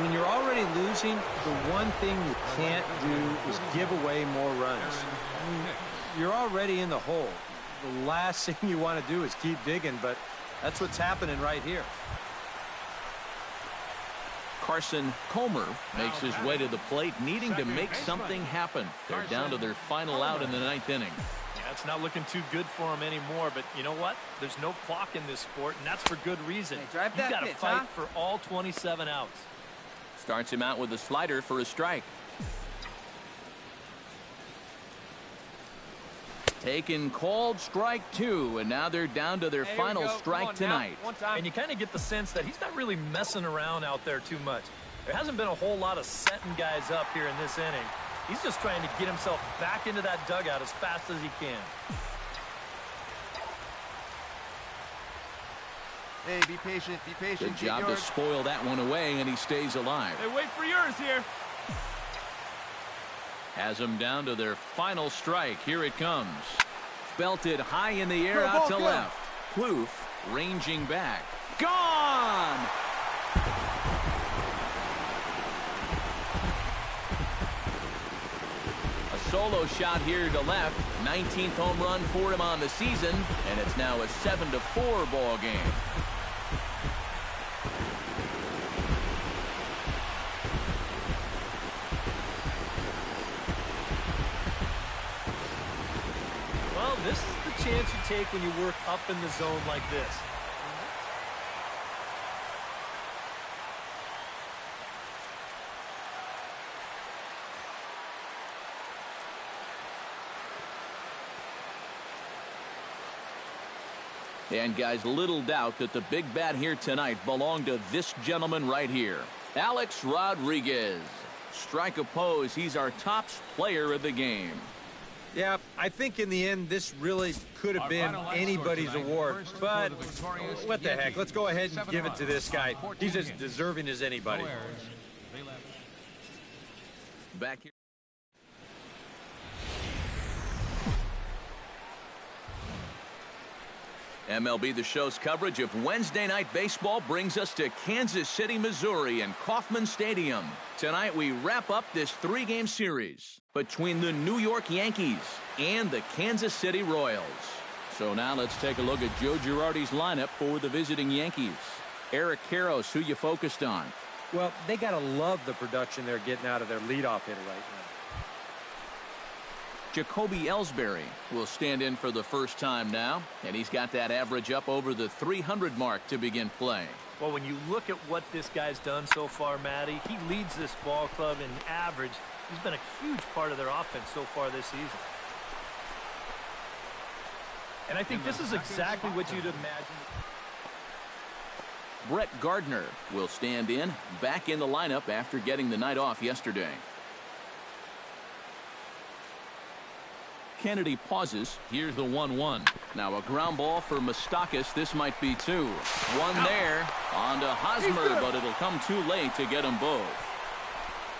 When you're already losing, the one thing you can't do is give away more runs. I mean, you're already in the hole. The last thing you want to do is keep digging, but that's what's happening right here. Carson Comer makes his way to the plate, needing to make something happen. They're down to their final out in the 9th inning. Yeah, it's not looking too good for him anymore, but you know what? There's no clock in this sport, and that's for good reason. Hey, drive You've that got to pitch, fight for all 27 outs. Starts him out with a slider for a strike. Taken, called, strike 2, and now they're down to their final strike tonight. And you kind of get the sense that he's not really messing around out there too much. There hasn't been a whole lot of setting guys up here in this inning. He's just trying to get himself back into that dugout as fast as he can. Hey, be patient, be patient. Good job to spoil that one away, and he stays alive. Hey, wait for yours here. Has them down to their final strike. Here it comes. Belted high in the air out to left. Plouffe ranging back. Gone! A solo shot here to left. 19th home run for him on the season, and it's now a 7-4 ball game. This is the chance you take when you work up in the zone like this. And guys, little doubt that the big bat here tonight belonged to this gentleman right here, Alex Rodriguez. Strike opposed. He's our top player of the game. Yeah, I think in the end, this really could have been anybody's award. But what the heck? Let's go ahead and give it to this guy. He's as deserving as anybody. Back here. MLB The Show's coverage of Wednesday Night Baseball brings us to Kansas City, Missouri and Kauffman Stadium. Tonight we wrap up this 3-game series between the New York Yankees and the Kansas City Royals. So now let's take a look at Joe Girardi's lineup for the visiting Yankees. Eric Karros, who you focused on? Well, they got to love the production they're getting out of their leadoff hitter right now. Jacoby Ellsbury will stand in for the first time now, and he's got that average up over the 300 mark to begin play. Well, when you look at what this guy's done so far, Matty, he leads this ball club in average. He's been a huge part of their offense so far this season. And I think this is exactly what you'd imagine. Brett Gardner will stand in, back in the lineup after getting the night off yesterday. Kennedy pauses. Here's the 1-1. Now a ground ball for Moustakas. This might be 2. One there. On to Hosmer, but it'll come too late to get them both.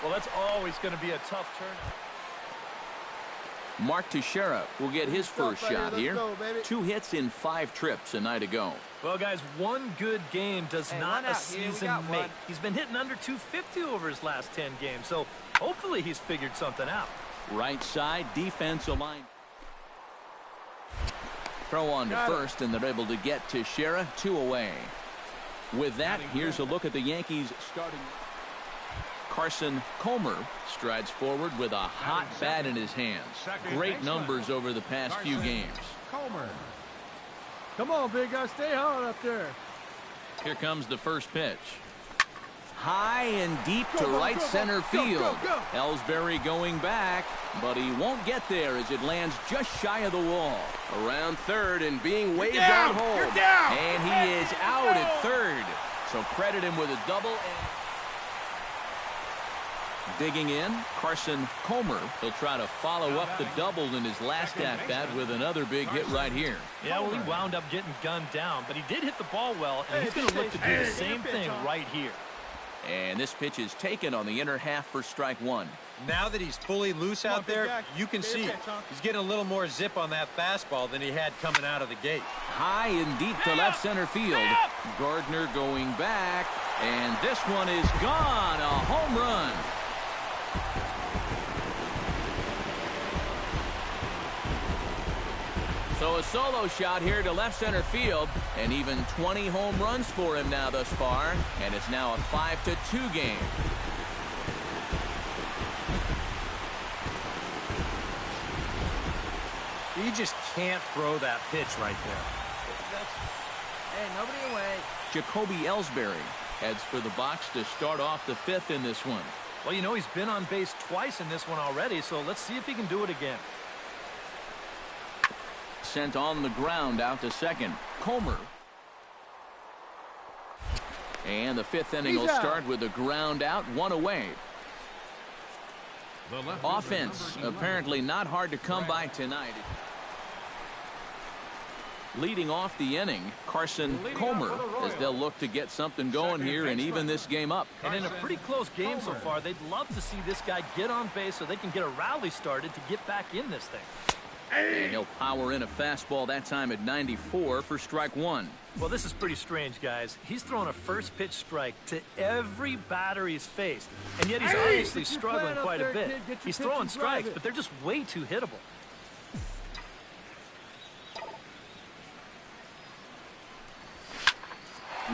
Well, that's always going to be a tough turn. Mark Teixeira will get his first shot here. 2 hits in 5 trips a night ago. Well, guys, one good game does not a season make. He's been hitting under 250 over his last 10 games, so hopefully he's figured something out. Right side defense aligned. Throw on to first, and they're able to get Teixeira 2 away. With that, here's a look at the Yankees starting. Carson Comer strides forward with a hot bat in his hands. Great numbers over the past few games. Come on, big guy, stay hard up there. Here comes the first pitch. High and deep to right center field. Ellsbury going back, but he won't get there as it lands just shy of the wall. Around third and being waved on home. And he is out at third. So credit him with a double. Digging in, Carson Comer. He'll try to follow up the double in his last at-bat with another big hit right here. Yeah, well, he wound up getting gunned down, but he did hit the ball well, and he's going to look to do the same thing right here. And this pitch is taken on the inner half for strike 1. Now that he's fully loose out there, you can see he's getting a little more zip on that fastball than he had coming out of the gate. High and deep to left center field. Gardner going back, and this one is gone. A home run. So a solo shot here to left center field, and even 20 home runs for him now thus far, and it's now a 5-2 game. He just can't throw that pitch right there. Hey, nobody away. Jacoby Ellsbury heads for the box to start off the 5th in this one. Well, you know, he's been on base twice in this one already, so let's see if he can do it again. Sent on the ground out to second. Comer. And the 5th inning will start with a ground out, 1 away. Offense apparently not hard to come by tonight. Leading off the inning, Carson Comer, as they'll look to get something going here and even this game up. And in a pretty close game so far, they'd love to see this guy get on base so they can get a rally started to get back in this thing. And he'll power in a fastball that time at 94 for strike 1. Well, this is pretty strange, guys. He's throwing a first pitch strike to every batter he's faced, and yet he's obviously struggling quite a bit. He's throwing strikes, but they're just way too hittable.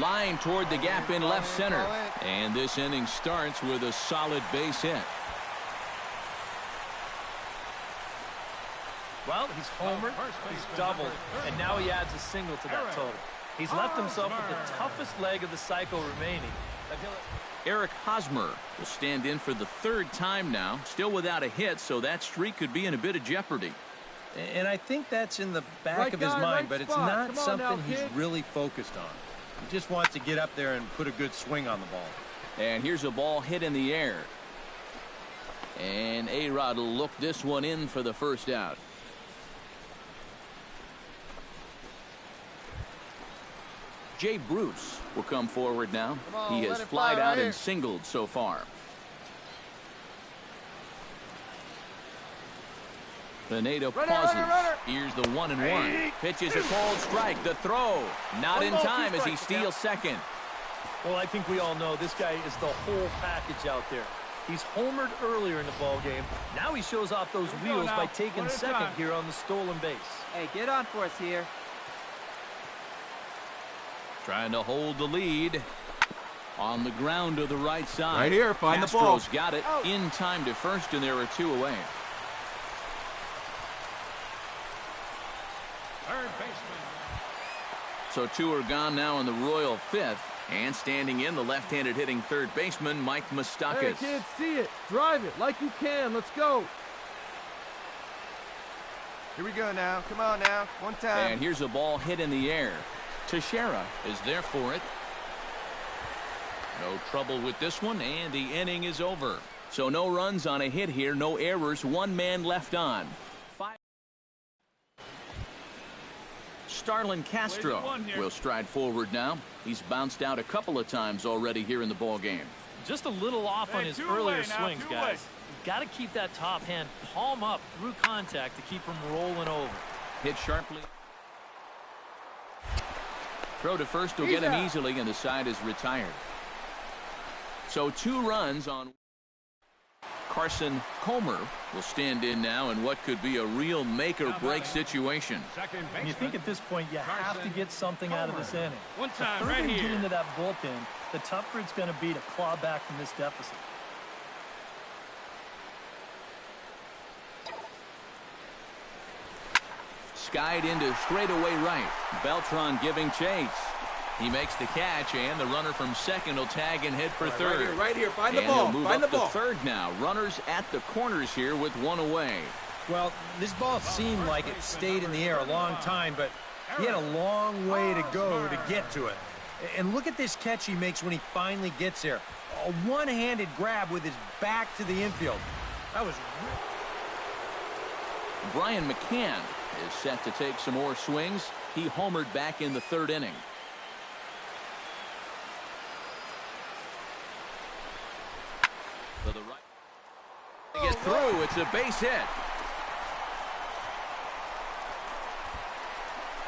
Line toward the gap in left center. And this inning starts with a solid base hit. Well, he's homered, he's doubled, and now he adds a single to that total. He's left himself with the toughest leg of the cycle remaining. Eric Hosmer will stand in for the 3rd time now, still without a hit, so that streak could be in a bit of jeopardy. And I think that's in the back of his mind, but it's not something he's really focused on. He just wants to get up there and put a good swing on the ball. And here's a ball hit in the air. And A-Rod will look this one in for the first out. Jay Bruce will come forward now. He has flied out and singled so far. Pineda pauses. Here's the 1-1. Pitches a cold strike. The throw. Not in time as he steals second. Well, I think we all know this guy is the whole package out there. He's homered earlier in the ball game. Now he shows off those wheels by taking second here on the stolen base. Hey, get on for us here. Trying to hold the lead. On the ground to the right side. Right here, find the ball. Astros got it in time to first, and there are 2 away. Third baseman. So 2 are gone now in the Royal 5th. And standing in, the left-handed hitting third baseman, Mike Moustakas. Hey, kids, see it. Drive it like you can. Let's go. Here we go now. Come on now. One time. And here's a ball hit in the air. Teixeira is there for it. No trouble with this one, and the inning is over. So no runs on a hit here, no errors, 1 man left on. Starlin Castro will stride forward now. He's bounced out a couple of times already here in the ball game. Just a little off on his earlier swings, guys. You've got to keep that top hand palm up through contact to keep him rolling over. Hit sharply. Throw to first will get him easily, and the side is retired. So 2 runs on. Carson Comer will stand in now in what could be a real make-or-break situation. And you think at this point you have to get something out of this inning. One time, the further right you here. get into that bullpen, the tougher it's going to be to claw back from this deficit. Skied into straightaway right. Beltran giving chase. He makes the catch, and the runner from second will tag and head for third. Right here. Find the And ball. he'll move Find up the ball. to third now. Runners at the corners here with 1 away. Well, this ball seemed like it stayed in the air a long time, but he had a long way to go to get to it. And look at this catch he makes when he finally gets there. A one-handed grab with his back to the infield. That was... Brian McCann is set to take some more swings. He homered back in the 3rd inning. To the right. To get through, it's a base hit.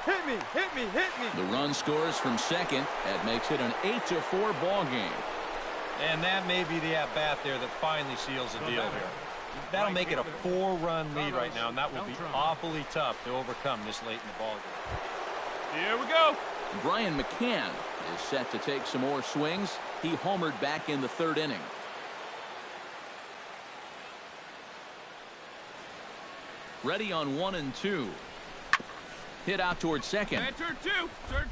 Hit me, hit me, hit me. The run scores from second. That makes it an 8-4 ball game. And that may be the at-bat there that finally seals the deal here. That'll make it a 4-run lead right now, and that will be awfully tough to overcome this late in the ball game. Here we go. Brian McCann is set to take some more swings. He homered back in the 3rd inning. Ready on 1 and 2. Hit out towards second. And turn 2. Turn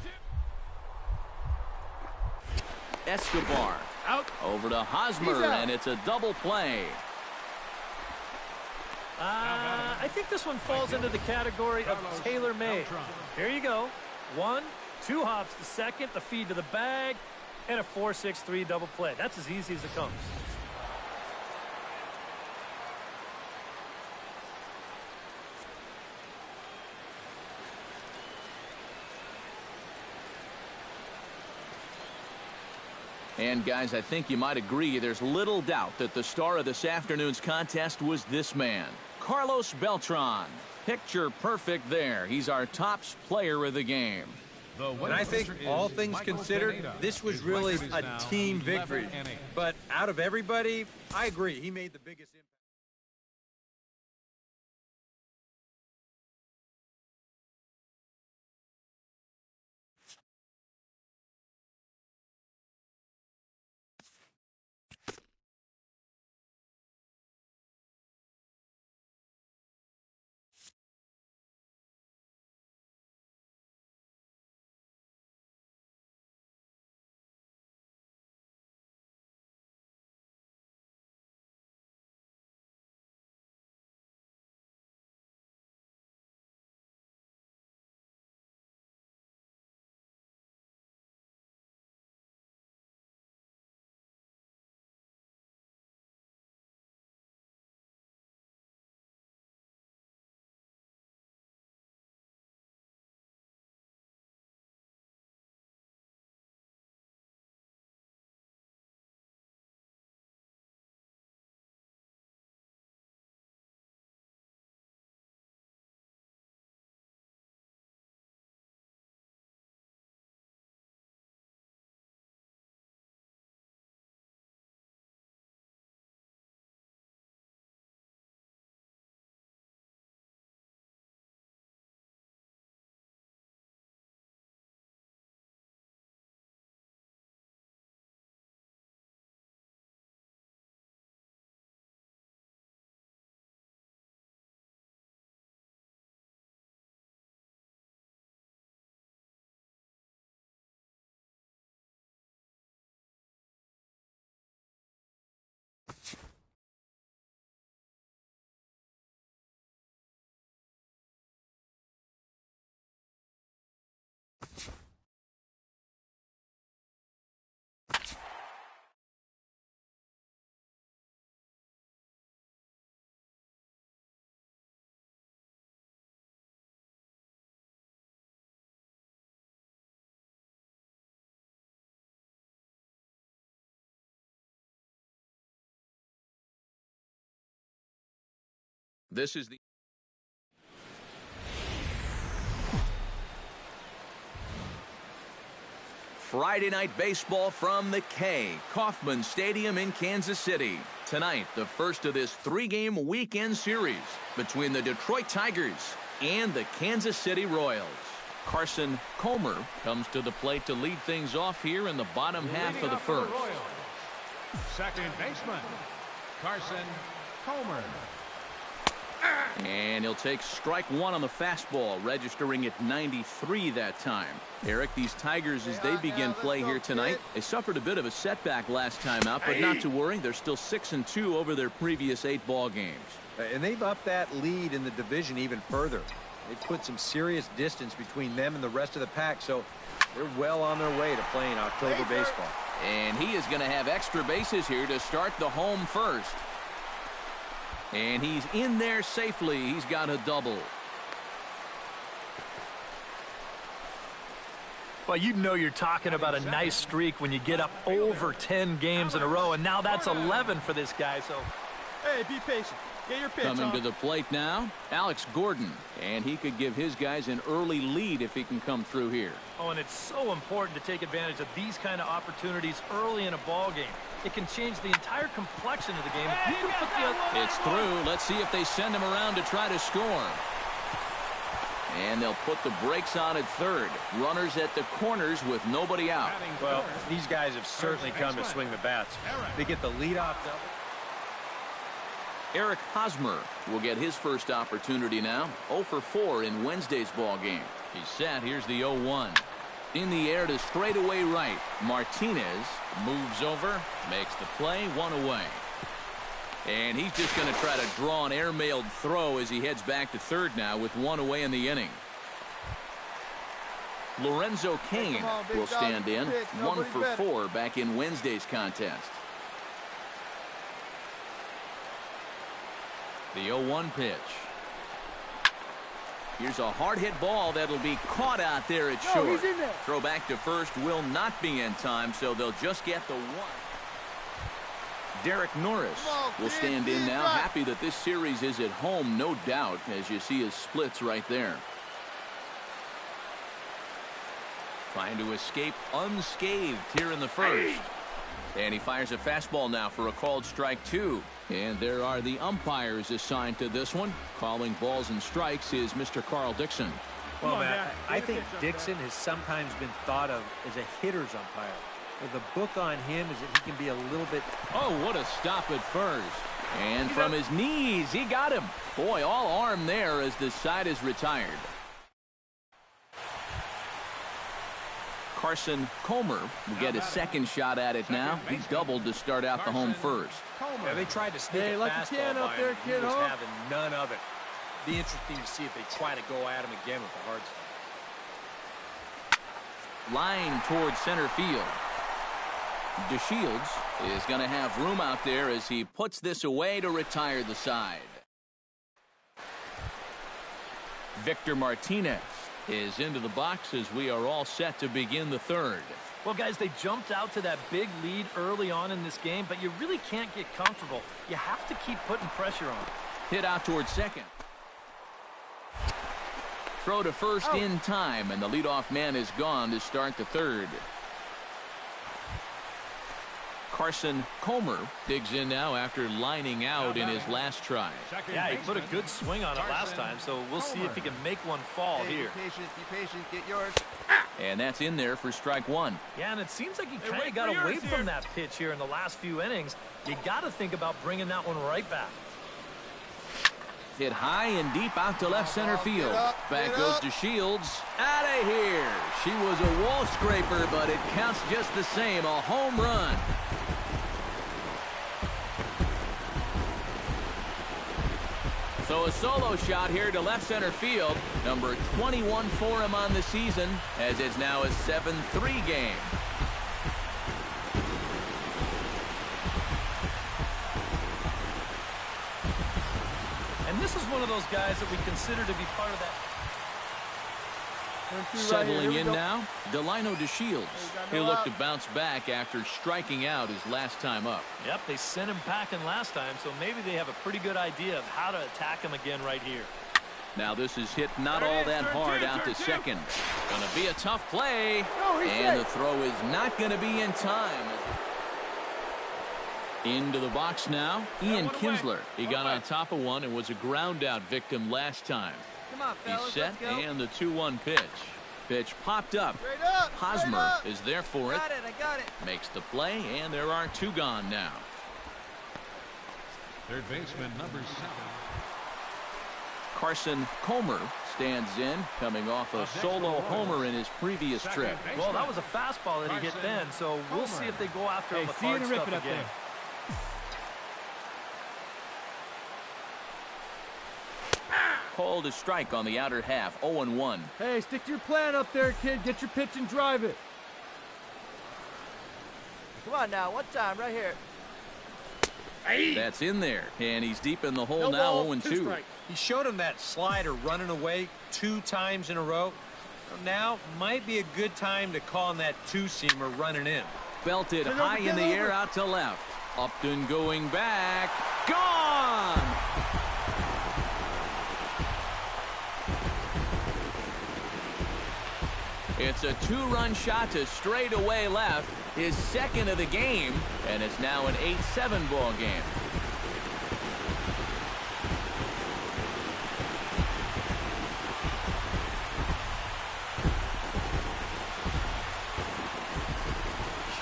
2. Escobar Out. over to Hosmer, and it's a double play. I think this one falls into the category of tailor-made. Here you go. 1, 2 hops to second, the feed to the bag, and a 4-6-3 double play. That's as easy as it comes. And guys, I think you might agree there's little doubt that the star of this afternoon's contest was this man, Carlos Beltran. Picture perfect there. He's our top player of the game. And I think, all things considered, this was really a team victory. But out of everybody, I agree, he made the biggest impact. This is the Friday Night Baseball from the Kauffman Stadium in Kansas City. Tonight, the first of this 3-game weekend series between the Detroit Tigers and the Kansas City Royals. Carson Comer comes to the plate to lead things off here in the bottom half of the first. Second baseman, Carson Comer. And he'll take strike one on the fastball, registering at 93 that time. Eric, these Tigers, as they begin play here tonight, they suffered a bit of a setback last time out, but not to worry. They're still 6-2 over their previous 8 ball games. And they've upped that lead in the division even further. They've put some serious distance between them and the rest of the pack, so they're well on their way to playing October baseball. And he is going to have extra bases here to start the home first. And he's in there safely. He's got a double. Well, you know you're talking about a nice streak when you get up over 10 games in a row, and now that's 11 for this guy. So, hey, be patient. Get your pitch Coming on. to the plate now, Alex Gordon. And he could give his guys an early lead if he can come through here. Oh, and it's so important to take advantage of these kind of opportunities early in a ball game. It can change the entire complexion of the game. If you can put the... It's through. Let's see if they send him around to try to score. And they'll put the brakes on at third. Runners at the corners with nobody out. Well, these guys have certainly come to swing the bats. They get the leadoff double. Eric Hosmer will get his first opportunity now. 0 for 4 in Wednesday's ball game. He's set. Here's the 0-1. In the air to straightaway right. Martinez moves over, makes the play, 1 away. And he's just going to try to draw an airmailed throw as he heads back to third now with 1 away in the inning. Lorenzo Cain will stand in. 1 for 4 back in Wednesday's contest. The 0-1 pitch. Here's a hard-hit ball that'll be caught out there at short. He's in there. Throw back to first will not be in time, so they'll just get the 1. Derek Norris will stand in now. Happy that this series is at home, no doubt, as you see his splits right there. Trying to escape unscathed here in the first. And he fires a fastball now for a called strike 2. And there are the umpires assigned to this one. Calling balls and strikes is Mr. Carl Dixon. Well, Matt, I think Dixon has sometimes been thought of as a hitter's umpire. But the book on him is that he can be a little bit... Oh, what a stop at first. And from his knees, he got him. Boy, all arm there as the side is retired. Carson Comer will get a second shot at it now. He doubled to start out the home first. Yeah, they tried to sneak a like you can fastball up by there, him. He kid, was huh? having none of it. Be interesting to see if they try to go at him again with the hard stuff. Line towards center field. DeShields is going to have room out there as he puts this away to retire the side. Victor Martinez is into the box as we are all set to begin the third. Well, guys, they jumped out to that big lead early on in this game, but you really can't get comfortable. You have to keep putting pressure on. Hit out towards second. Throw to first in time, and the leadoff man is gone to start the third. Carson Comer digs in now after lining out in his last try. Yeah, he put a good swing on it last time, so we'll see if he can make one fall here. Be patient, get yours. And that's in there for strike 1. Yeah, and it seems like he kind of got away from that pitch here in the last few innings. You got to think about bringing that one right back. Hit high and deep out to left center field. Back goes DeShields. Out of here. She was a wall scraper, but it counts just the same. A home run. So a solo shot here to left center field. Number 21 for him on the season, as it's now a 7-3 game. And this is one of those guys that we consider to be part of that. Settling in now, Delino DeShields. He'll look to bounce back after striking out his last time up. Yep, they sent him packing last time, so maybe they have a pretty good idea of how to attack him again right here. Now this is hit not all that hard out to second. Gonna be a tough play. And the throw is not gonna be in time. Into the box now, Ian Kinsler. He got on top of one and was a ground out victim last time. Come on, fellas, He's set, let's go. and the 2-1 pitch. Pitch popped up. Hosmer is there for it. I got it. Makes the play, and there are 2 gone now. Third baseman, number 7. Carson Comer stands in, coming off a solo homer in his previous trip. Well, that was a fastball that he hit then, so we'll see if they go after him with see you hard to rip stuff it up again. there. Called a strike on the outer half, 0-1. Hey, stick to your plan up there, kid. Get your pitch and drive it. Come on now, one time right here. That's in there, and he's deep in the hole No now, balls, 0-2. He showed him that slider running away 2 times in a row. Now might be a good time to call him that 2-seamer running in. Belted high in the air out to left. Upton going back. Gone! It's a 2-run shot to straightaway left, his second of the game, and it's now an 8-7 ball game.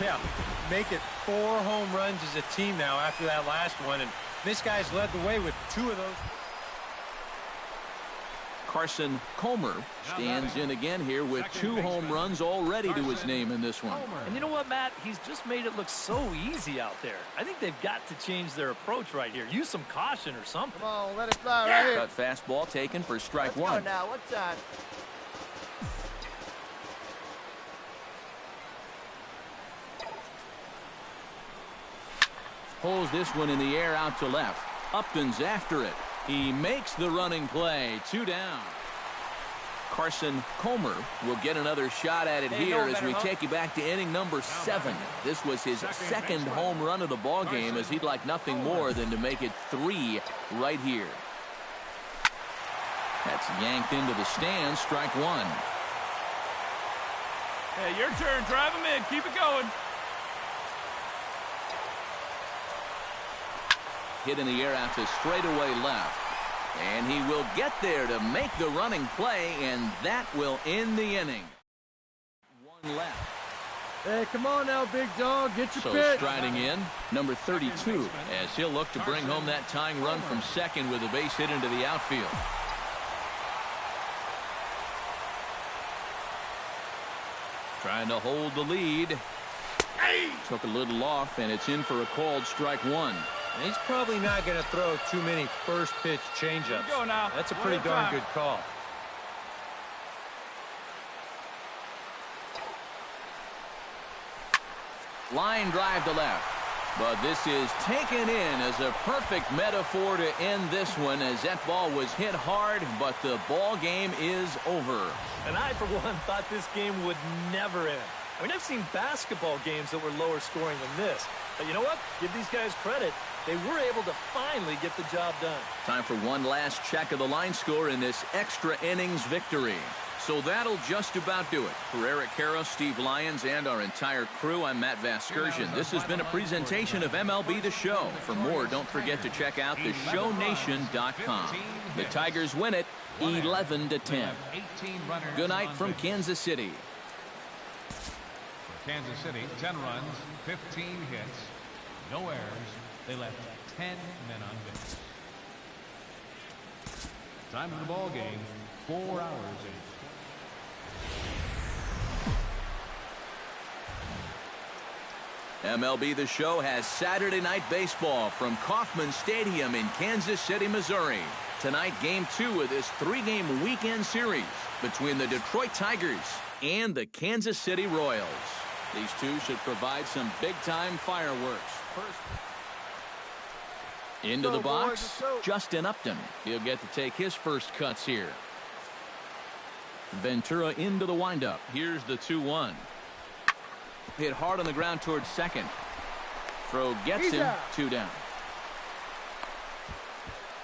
Yeah, make it 4 home runs as a team now after that last one, and this guy's led the way with 2 of those. Carson Comer stands in again here with 2 home runs already to his name in this one. And you know what, Matt? He's just made it look so easy out there. I think they've got to change their approach right here. Use some caution or something. Come on, let it fly right here. Cut fastball taken for strike Let's 1. go now, one time. Pulls this one in the air out to left. Upton's after it. He makes the running play. 2 down. Carson Comer will get another shot at it here as we take you back to inning number 7. This was his second home run of the ball game, as he'd like nothing more than to make it 3 right here. That's yanked into the stands. Strike 1. Hey, your turn. Drive him in. Keep it going. Hit in the air out to straightaway left. And he will get there to make the running play, and that will end the inning. 1 left. Hey, come on now, big dog. Get your So pitch. striding in, number 32, as he'll look to bring home that tying run from second with a base hit into the outfield. Trying to hold the lead. Took a little off, and it's in for a called strike 1. And he's probably not going to throw too many first pitch changeups. Go now. That's a One pretty at a darn time. good call. Line drive to left. But this is taken in as a perfect metaphor to end this one, as that ball was hit hard, but the ball game is over. And I, for one, thought this game would never end. I mean, I've seen basketball games that were lower scoring than this. But you know what? Give these guys credit. They were able to finally get the job done. Time for one last check of the line score in this extra innings victory. So that'll just about do it. For Eric Harrow, Steve Lyons, and our entire crew, I'm Matt Vasgersian. This has been a presentation of MLB The Show. For more, don't forget to check out theshownation.com. The Tigers win it 11-10. Good night from Kansas City. For Kansas City, 10 runs, 15 hits, no errors. They left 10 men on base. Time of the ball game, 4 hours. MLB The Show has Saturday Night Baseball from Kauffman Stadium in Kansas City, Missouri. Tonight, Game 2 of this 3-game weekend series between the Detroit Tigers and the Kansas City Royals. These two should provide some big-time fireworks. First, into the box, Justin Upton. He'll get to take his first cuts here. Ventura into the windup. Here's the 2-1. Hit hard on the ground towards second. Throw gets him. 2 down.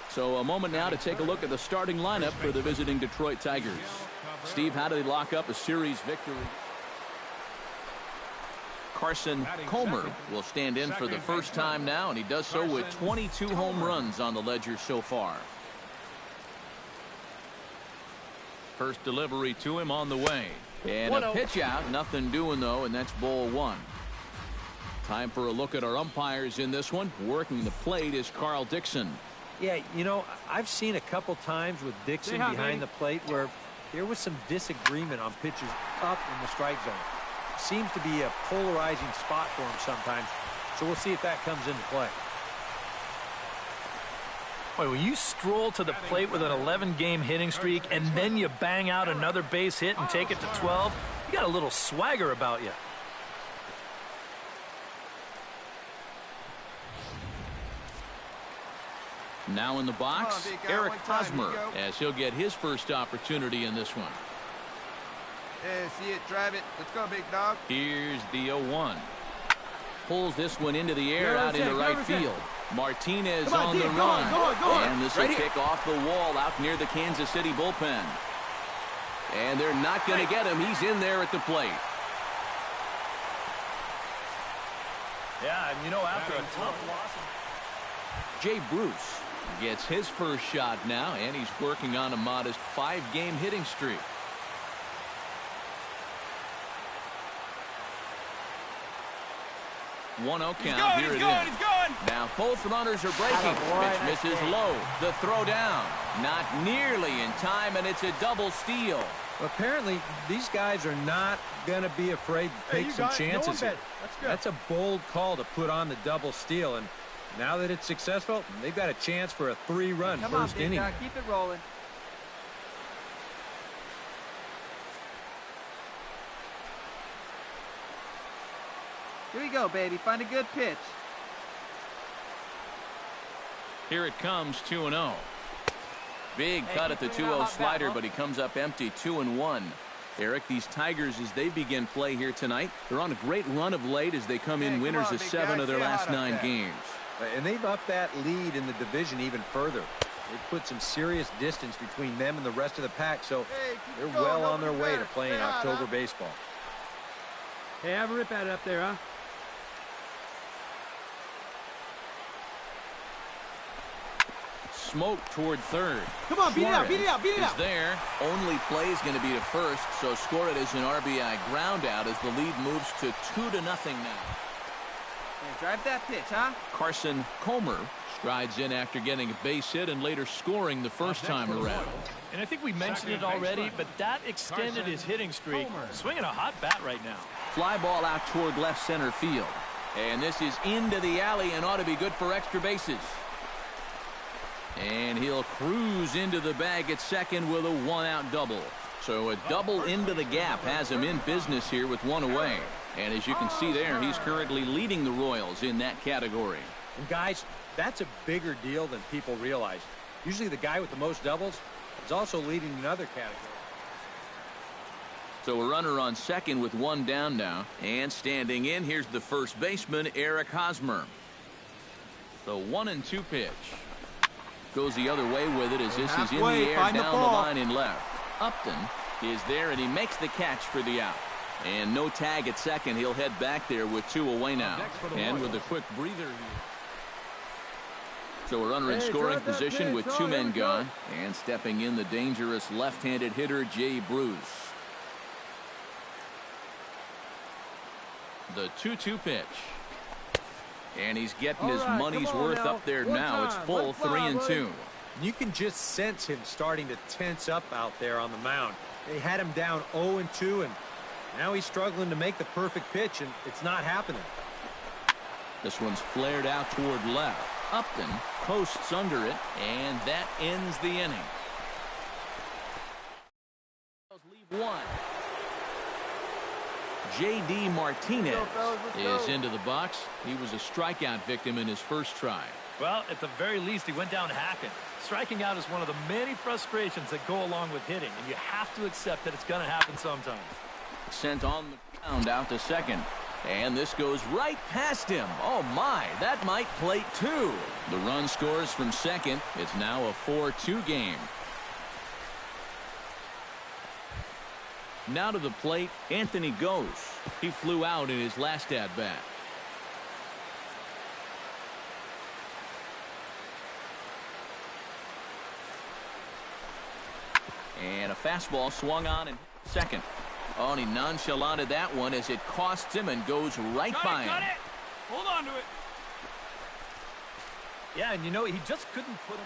So a moment now to take a look at the starting lineup for the visiting Detroit Tigers. Steve, how do they lock up a series victory? Carson Comer will stand in for the first time now, and he does so with 22 home runs on the ledger so far. First delivery to him on the way. And a pitch out. Nothing doing, though, and that's ball 1. Time for a look at our umpires in this one. Working the plate is Carl Dixon. Yeah, you know, I've seen a couple times with Dixon behind the plate where there was some disagreement on pitches up in the strike zone. Seems to be a polarizing spot for him sometimes. So we'll see if that comes into play. Boy, when you stroll to the plate with an 11-game hitting streak and then you bang out another base hit and take it to 12, you got a little swagger about you. Now in the box, Eric Hosmer, as he'll get his first opportunity in this one. Yeah, see it, drive it. Let's go, big dog. Here's the 0-1. Pulls this one into the air out into right field. Martinez on the run. And this will kick off the wall out near the Kansas City bullpen. And they're not going to get him. He's in there at the plate. Yeah, and you know, after a tough loss. Jay Bruce gets his first shot now, and he's working on a modest 5-game hitting streak. One 0 count. Here it is. Now both runners are breaking. Pitch misses low. The throw down. Not nearly in time, and it's a double steal. Apparently, these guys are not going to be afraid to take some chances here. That's a bold call to put on the double steal, and now that it's successful, they've got a chance for a 3-run first inning. Come on, keep it rolling. Here we go, baby. Find a good pitch. Here it comes, 2-0. Big cut at the 2-0 slider, but he comes up empty, 2-1. Eric, these Tigers, as they begin play here tonight, they're on a great run of late as they come in winners of 7 of their last 9 games. And they've upped that lead in the division even further. They've put some serious distance between them and the rest of the pack, so they're well on their way to playing October baseball. Hey, have a rip at it up there, huh? Smoke toward third. Come on, beat it out, beat it out, beat it out. Is there. Only play is going to be to first, so score it as an RBI ground out as the lead moves to 2-0 now. Hey, drive that pitch, huh? Carson Comer strides in after getting a base hit and later scoring the first time around. And I think we mentioned it already, but that extended his hitting streak. Swinging a hot bat right now. Fly ball out toward left center field. And this is into the alley and ought to be good for extra bases. And he'll cruise into the bag at second with a 1-out double. So a double into the gap has him in business here with 1 away. And as you can see there, he's currently leading the Royals in that category. And guys, that's a bigger deal than people realize. Usually the guy with the most doubles is also leading another category. So a runner on second with 1 down now. And standing in, here's the first baseman, Eric Hosmer. The 1-2 pitch. Goes the other way with it as this is in the air down the line and left. Upton is there, and he makes the catch for the out. And no tag at second. He'll head back there with 2 away now. And with a quick breather here. So a runner in scoring position with 2 men gone. And stepping in the dangerous left-handed hitter, Jay Bruce. The 2-2 pitch. And he's getting his money's worth up there now. It's full 3-2. You can just sense him starting to tense up out there on the mound. They had him down 0-2, and now he's struggling to make the perfect pitch, and it's not happening. This one's flared out toward left. Upton coasts under it, and that ends the inning. Leave 1. J.D. Martinez is into the box. He was a strikeout victim in his first try. Well, at the very least, he went down hacking. Striking out is one of the many frustrations that go along with hitting, and you have to accept that it's going to happen sometimes. Sent on the ground out to second. And this goes right past him. Oh, my. That might plate two. The run scores from second. It's now a 4-2 game. Now to the plate, Anthony goes. He flew out in his last at-bat. And a fastball swung on in second. Oh, and he nonchalanted that one as it costs him and goes right by him. Got it. Hold on to it. Yeah, and you know, he just couldn't put him.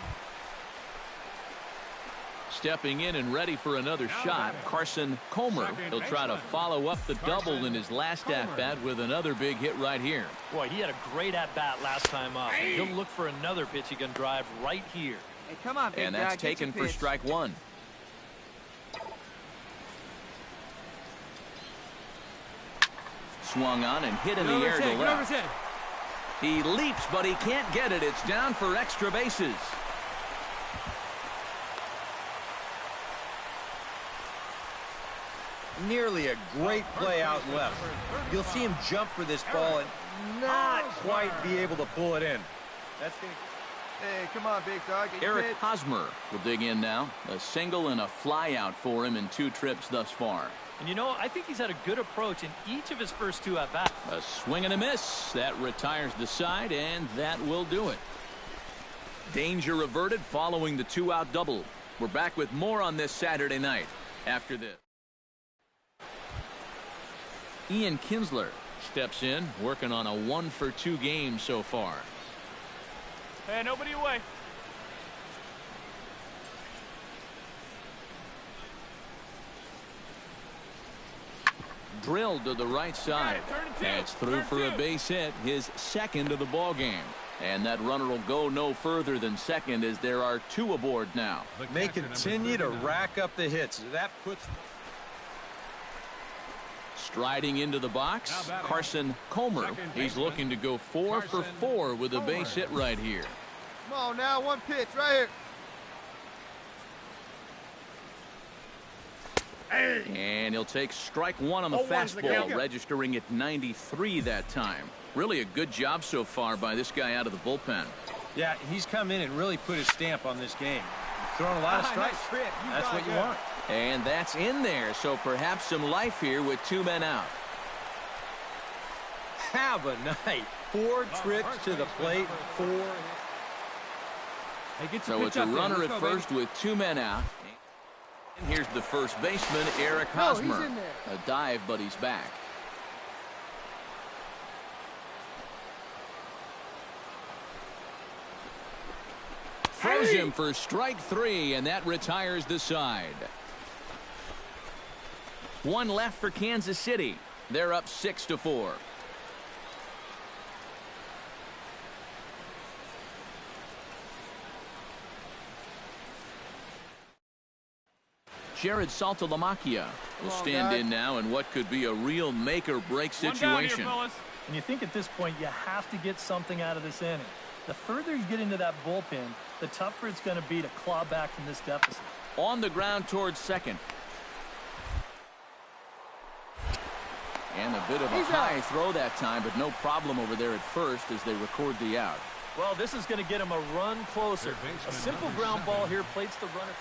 Stepping in and ready for another shot, Carson Comer. He'll try to follow up the double in his last at-bat with another big hit right here. Boy, he had a great at-bat last time up. He'll look for another pitch he can drive right here. Hey, come on, big And that's guy, taken for pitch. strike one. Swung on and hit in the air to left. He leaps, but he can't get it. It's down for extra bases. Nearly a great play out left. You'll see him jump for this ball and not quite be able to pull it in. That's good. Hey, come on, big dog. Get your Eric pitch. Hosmer will dig in now. A single and a fly out for him in 2 trips thus far. And you know, I think he's had a good approach in each of his first 2 at-bats. A swing and a miss. That retires the side, and that will do it. Danger averted following the 2-out double. We're back with more on this Saturday night after this. Ian Kinsler steps in, working on a 1-for-2 game so far. Hey, nobody away. Drilled to the right side. That's through for a base hit, his second of the ball game. And that runner will go no further than second as there are 2 aboard now. They continue to rack up the hits. That puts... Striding into the box, Carson Comer. He's looking to go 4 for 4 with a base hit right here. Come on now, 1 pitch right here. And he'll take strike 1 on the fastball, registering at 93 that time. Really a good job so far by this guy out of the bullpen. Yeah, he's come in and really put his stamp on this game. Throwing a lot of strikes. That's what you want. And that's in there, so perhaps some life here with 2 men out. Have a night. 4 trips to the plate, 4. So it's a runner at first with 2 men out. And here's the first baseman, Eric Hosmer. A dive, but he's back. Throws him for strike 3, and that retires the side. 1 left for Kansas City. They're up 6-4. Jared Saltalamacchia will stand in now in what could be a real make-or-break situation. And you think at this point you have to get something out of this inning. The further you get into that bullpen, the tougher it's going to be to claw back from this deficit. On the ground towards second. And a bit of a high throw that time, but no problem over there at first as they record the out. Well, this is going to get him a run closer. A simple ground ball here plates the runner.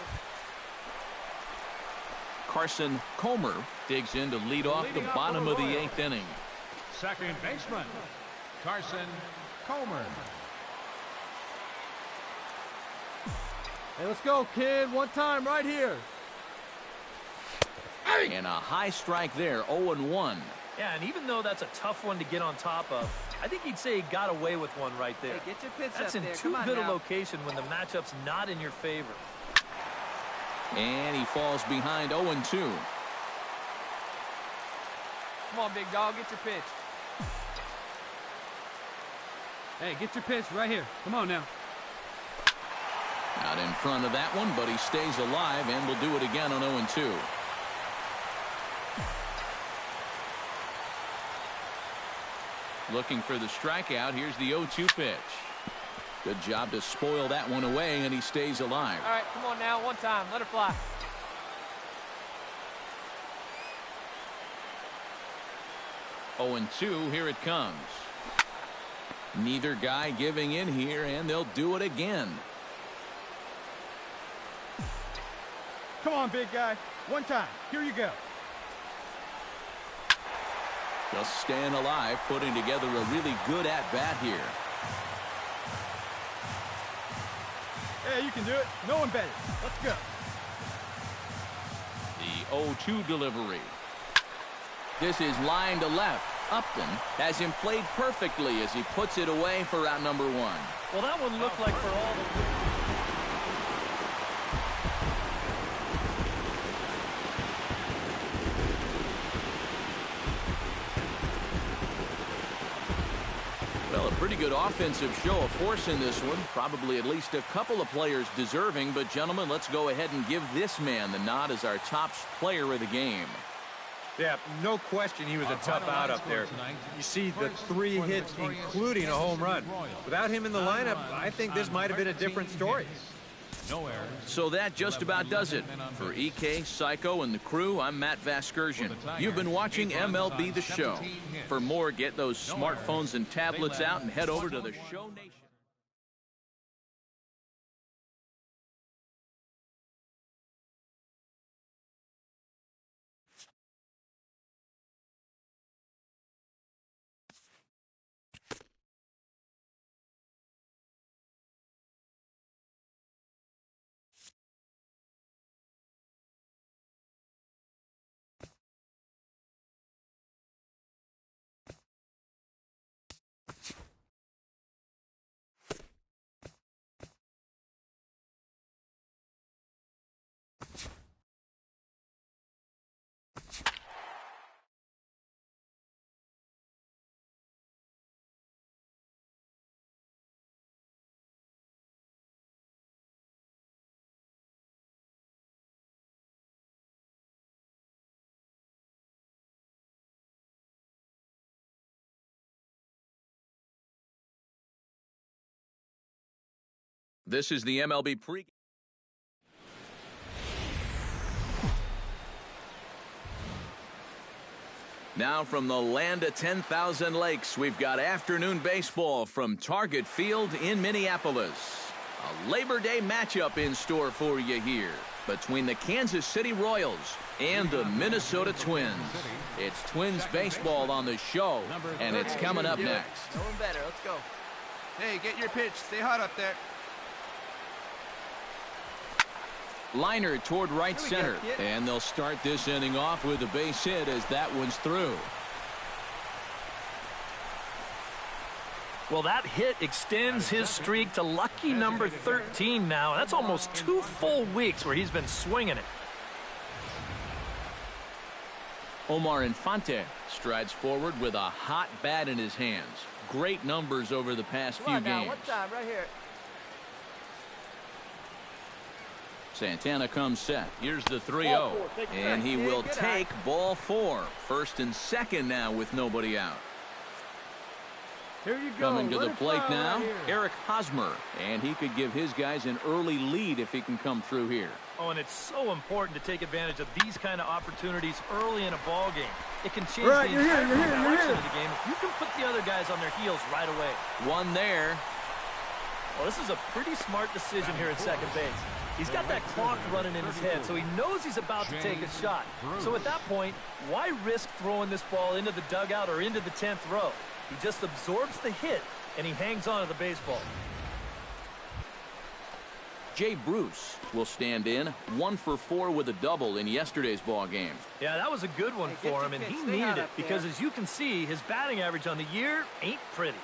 Carson Comer digs in to lead off the bottom of the 8th inning. Second baseman, Carson Comer. Hey, let's go, kid. 1 time right here. And a high strike there, 0-1. Yeah, and even though that's a tough one to get on top of, I think he'd say he got away with one right there. Hey, get your pitch That's up in there. too Come on good now. a location when the matchup's not in your favor. And he falls behind 0-2. Come on, big dog. Get your pitch. Hey, get your pitch right here. Come on now. Out in front of that one, but he stays alive and will do it again on 0-2. Looking for the strikeout. Here's the 0-2 pitch. Good job to spoil that one away, and he stays alive. All right, come on now. One time. Let it fly. Oh, and 2, here it comes. Neither guy giving in here, and they'll do it again. Come on, big guy. One time. Here you go. Just staying alive, putting together a really good at-bat here. Yeah, you can do it. No one better. Let's go. The 0-2 delivery. This is line to left. Upton has him played perfectly as he puts it away for out number 1. Well, that one looked like for all the... Well, a pretty good offensive show of force in this one. Probably at least a couple of players deserving. But, gentlemen, let's go ahead and give this man the nod as our top player of the game. Yeah, no question he was a tough out up there. You see the 3 hits, including a home run. Without him in the lineup, I think this might have been a different story. So that just about does it. For EK, Psycho, and the crew, I'm Matt Vasgersian. You've been watching MLB The Show. For more, get those smartphones and tablets out and head over to the Show Nation. This is the MLB pre. Now from the land of 10,000 lakes, we've got afternoon baseball from Target Field in Minneapolis. A Labor Day matchup in store for you here between the Kansas City Royals and the Minnesota Twins. It's Twins baseball on the show, and it's coming up next. No one better. Let's go. Hey, get your pitch. Stay hot up there. Liner toward right center, and they'll start this inning off with a base hit as that one's through. Well, that hit extends his streak to lucky number 13 now. That's almost 2 full weeks where he's been swinging it. Omar Infante strides forward with a hot bat in his hands. Great numbers over the past few games. One time, right here. Santana comes set. Here's the 3-0. And he will take ball 4. First and second now with nobody out. Here you go. Coming to the plate now, Eric Hosmer. And he could give his guys an early lead if he can come through here. Oh, and it's so important to take advantage of these kind of opportunities early in a ball game. It can change the entire direction of the game if you can put the other guys on their heels right away. One there. Well, this is a pretty smart decision here at second base. He's got that clock running in his head, so he knows he's about to take a shot. So at that point, why risk throwing this ball into the dugout or into the 10th row? He just absorbs the hit, and he hangs on to the baseball. Jay Bruce will stand in 1 for 4 with a double in yesterday's ball game. Yeah, that was a good one for him, and he needed it because, as you can see, his batting average on the year ain't pretty.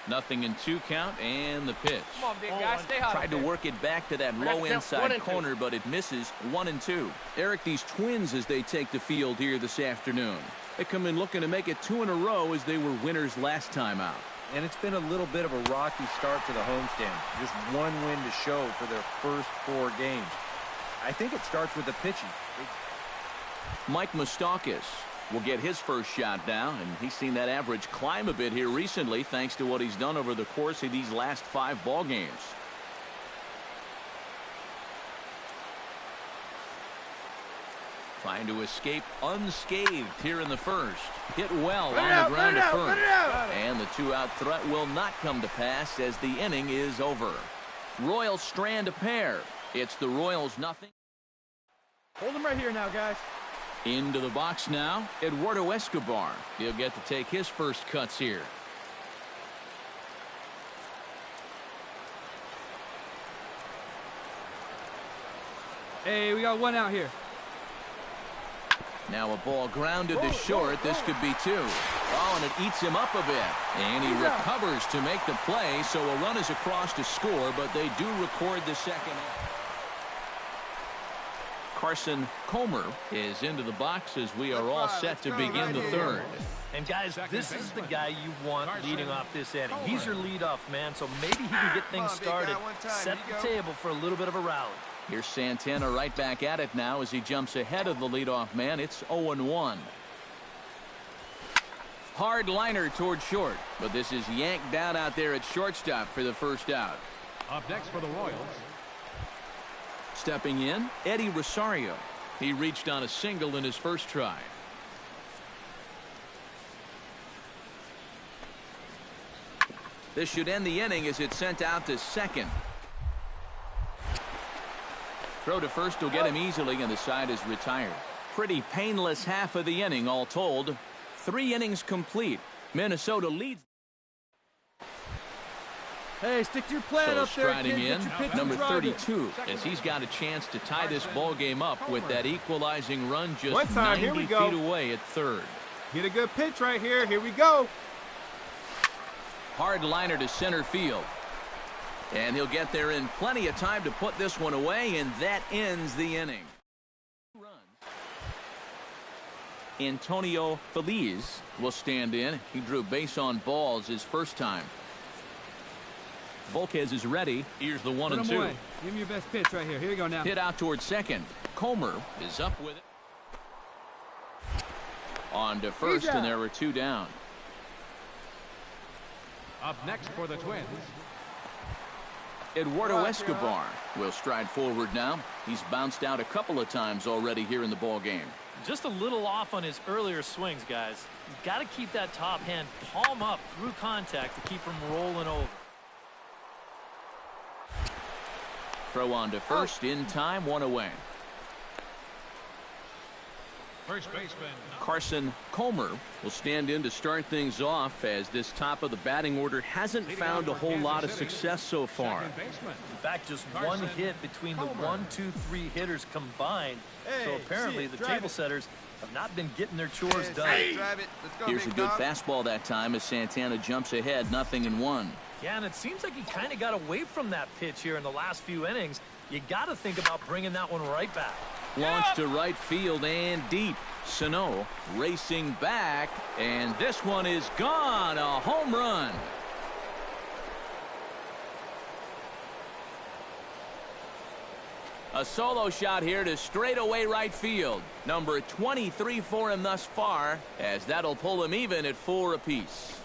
0-2 count, and the pitch. Come on, big guy. Stay hot. Tried to work it back to that low inside corner, but it misses. 1-2. Eric, these Twins as they take the field here this afternoon. They come in looking to make it 2 in a row as they were winners last time out. And it's been a little bit of a rocky start to the homestand. Just 1 win to show for their first 4 games. I think it starts with the pitching. Mike Moustakas will get his first shot now, and he's seen that average climb a bit here recently thanks to what he's done over the course of these last 5 ball games. Trying to escape unscathed here in the first. Hit well on the ground to first. And the 2-out threat will not come to pass as the inning is over. Royals strand a pair. It's the Royals nothing. Hold him right here now, guys. Into the box now, Eduardo Escobar. He'll get to take his first cuts here. Hey, we got 1 out here. Now a ball grounded to short. This could be 2. Oh, and it eats him up a bit. And he recovers to make the play, so a run is across to score, but they do record the second. Carson Comer is into the box as we are all set to begin the third. And guys, this is the guy you want leading off this inning. He's your leadoff man, so maybe he can get things started, set the table for a little bit of a rally. Here's Santana right back at it now as he jumps ahead of the leadoff man. It's 0-1. Hard liner toward short, but this is yanked down out there at shortstop for the first out. Up next for the Royals. Stepping in, Eddie Rosario. He reached on a single in his first try. This should end the inning as it's sent out to second. Throw to first will get him easily, and the side is retired. Pretty painless half of the inning all told. 3 innings complete. Minnesota leads. Hey, stick to your plan up there, striding kid. in, number 32, as he's got a chance to tie this ball game up with that equalizing run just 90 feet away at third. Get a good pitch right here. Here we go. Hard liner to center field. And he'll get there in plenty of time to put this one away, and that ends the inning. Antonio Feliz will stand in. He drew base on balls his first time. Volquez is ready. Here's the 1-2. Give me your best pitch right here. Here you go now. Hit out towards second. Comer is up with it. On to first, and there are 2 down. Up next for the Twins. Eduardo Escobar will stride forward now. He's bounced out a couple of times already here in the ball game. Just a little off on his earlier swings, guys. You've got to keep that top hand palm up through contact to keep from rolling over. Throw on to first in time, 1 away. First baseman Carson Comer will stand in to start things off as this top of the batting order hasn't found a whole lot of success so far. In fact, just 1 hit between the 1, 2, 3 hitters combined. So apparently the table setters have not been getting their chores done. Here's a good fastball that time as Santana jumps ahead, 0-1. Yeah, and it seems like he kind of got away from that pitch here in the last few innings. You got to think about bringing that one right back. Launched to right field and deep. Sano racing back, and this one is gone. A home run. A solo shot here to straightaway right field. Number 23 for him thus far, as that'll pull him even at 4 apiece.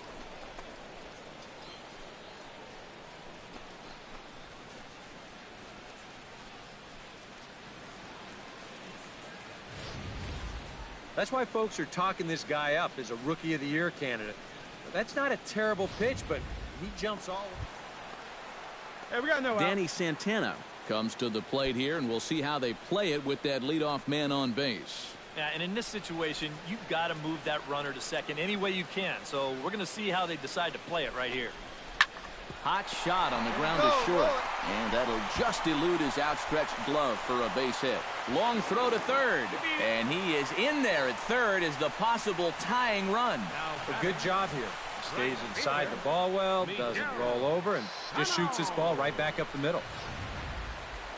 That's why folks are talking this guy up as a Rookie of the Year candidate. That's not a terrible pitch, but he jumps all. Hey, we got no out. Danny Santana comes to the plate here, and we'll see how they play it with that leadoff man on base. Yeah, and in this situation, you've got to move that runner to second any way you can. So we're going to see how they decide to play it right here. Hot shot on the ground to short, and that'll just elude his outstretched glove for a base hit. Long throw to third, and he is in there at third as the possible tying run. A good job here. Stays inside the ball well, doesn't roll over, and just shoots this ball right back up the middle.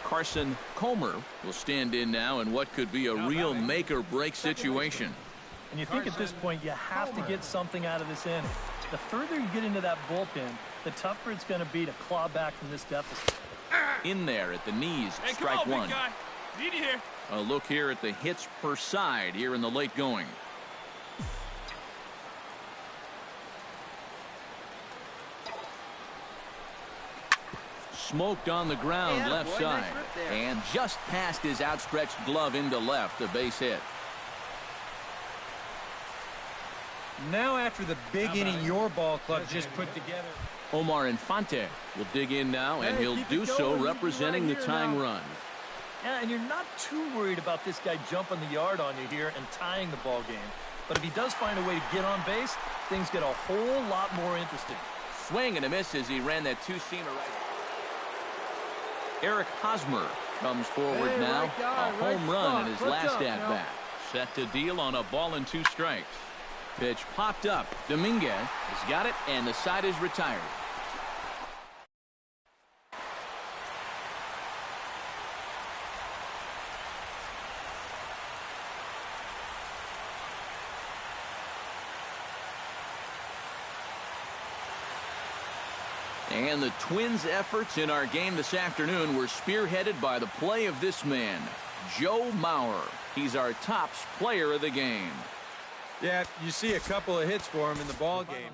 Carson Comer will stand in now in what could be a real make-or-break situation. And you think at this point you have to get something out of this inning. The further you get into that bullpen, the tougher it's going to be to claw back from this deficit. In there at the knees, strike one. Need you here. A look here at the hits per side here in the late going. smoked on the ground left side. And just past his outstretched glove into left, a base hit. Now after the big inning your ball club just put together. Omar Infante will dig in now, and he'll do so representing the tying run. Yeah, and you're not too worried about this guy jumping the yard on you here and tying the ball game. But if he does find a way to get on base, things get a whole lot more interesting. Swing and a miss as he ran that two-seamer right. Eric Hosmer comes forward now. A home run in his last at-bat. Set to deal on a ball and 2 strikes. Pitch popped up. Dominguez has got it, and the side is retired. And the Twins' efforts in our game this afternoon were spearheaded by the play of this man, Joe Mauer. He's our top player of the game. Yeah, you see a couple of hits for him in the ball game.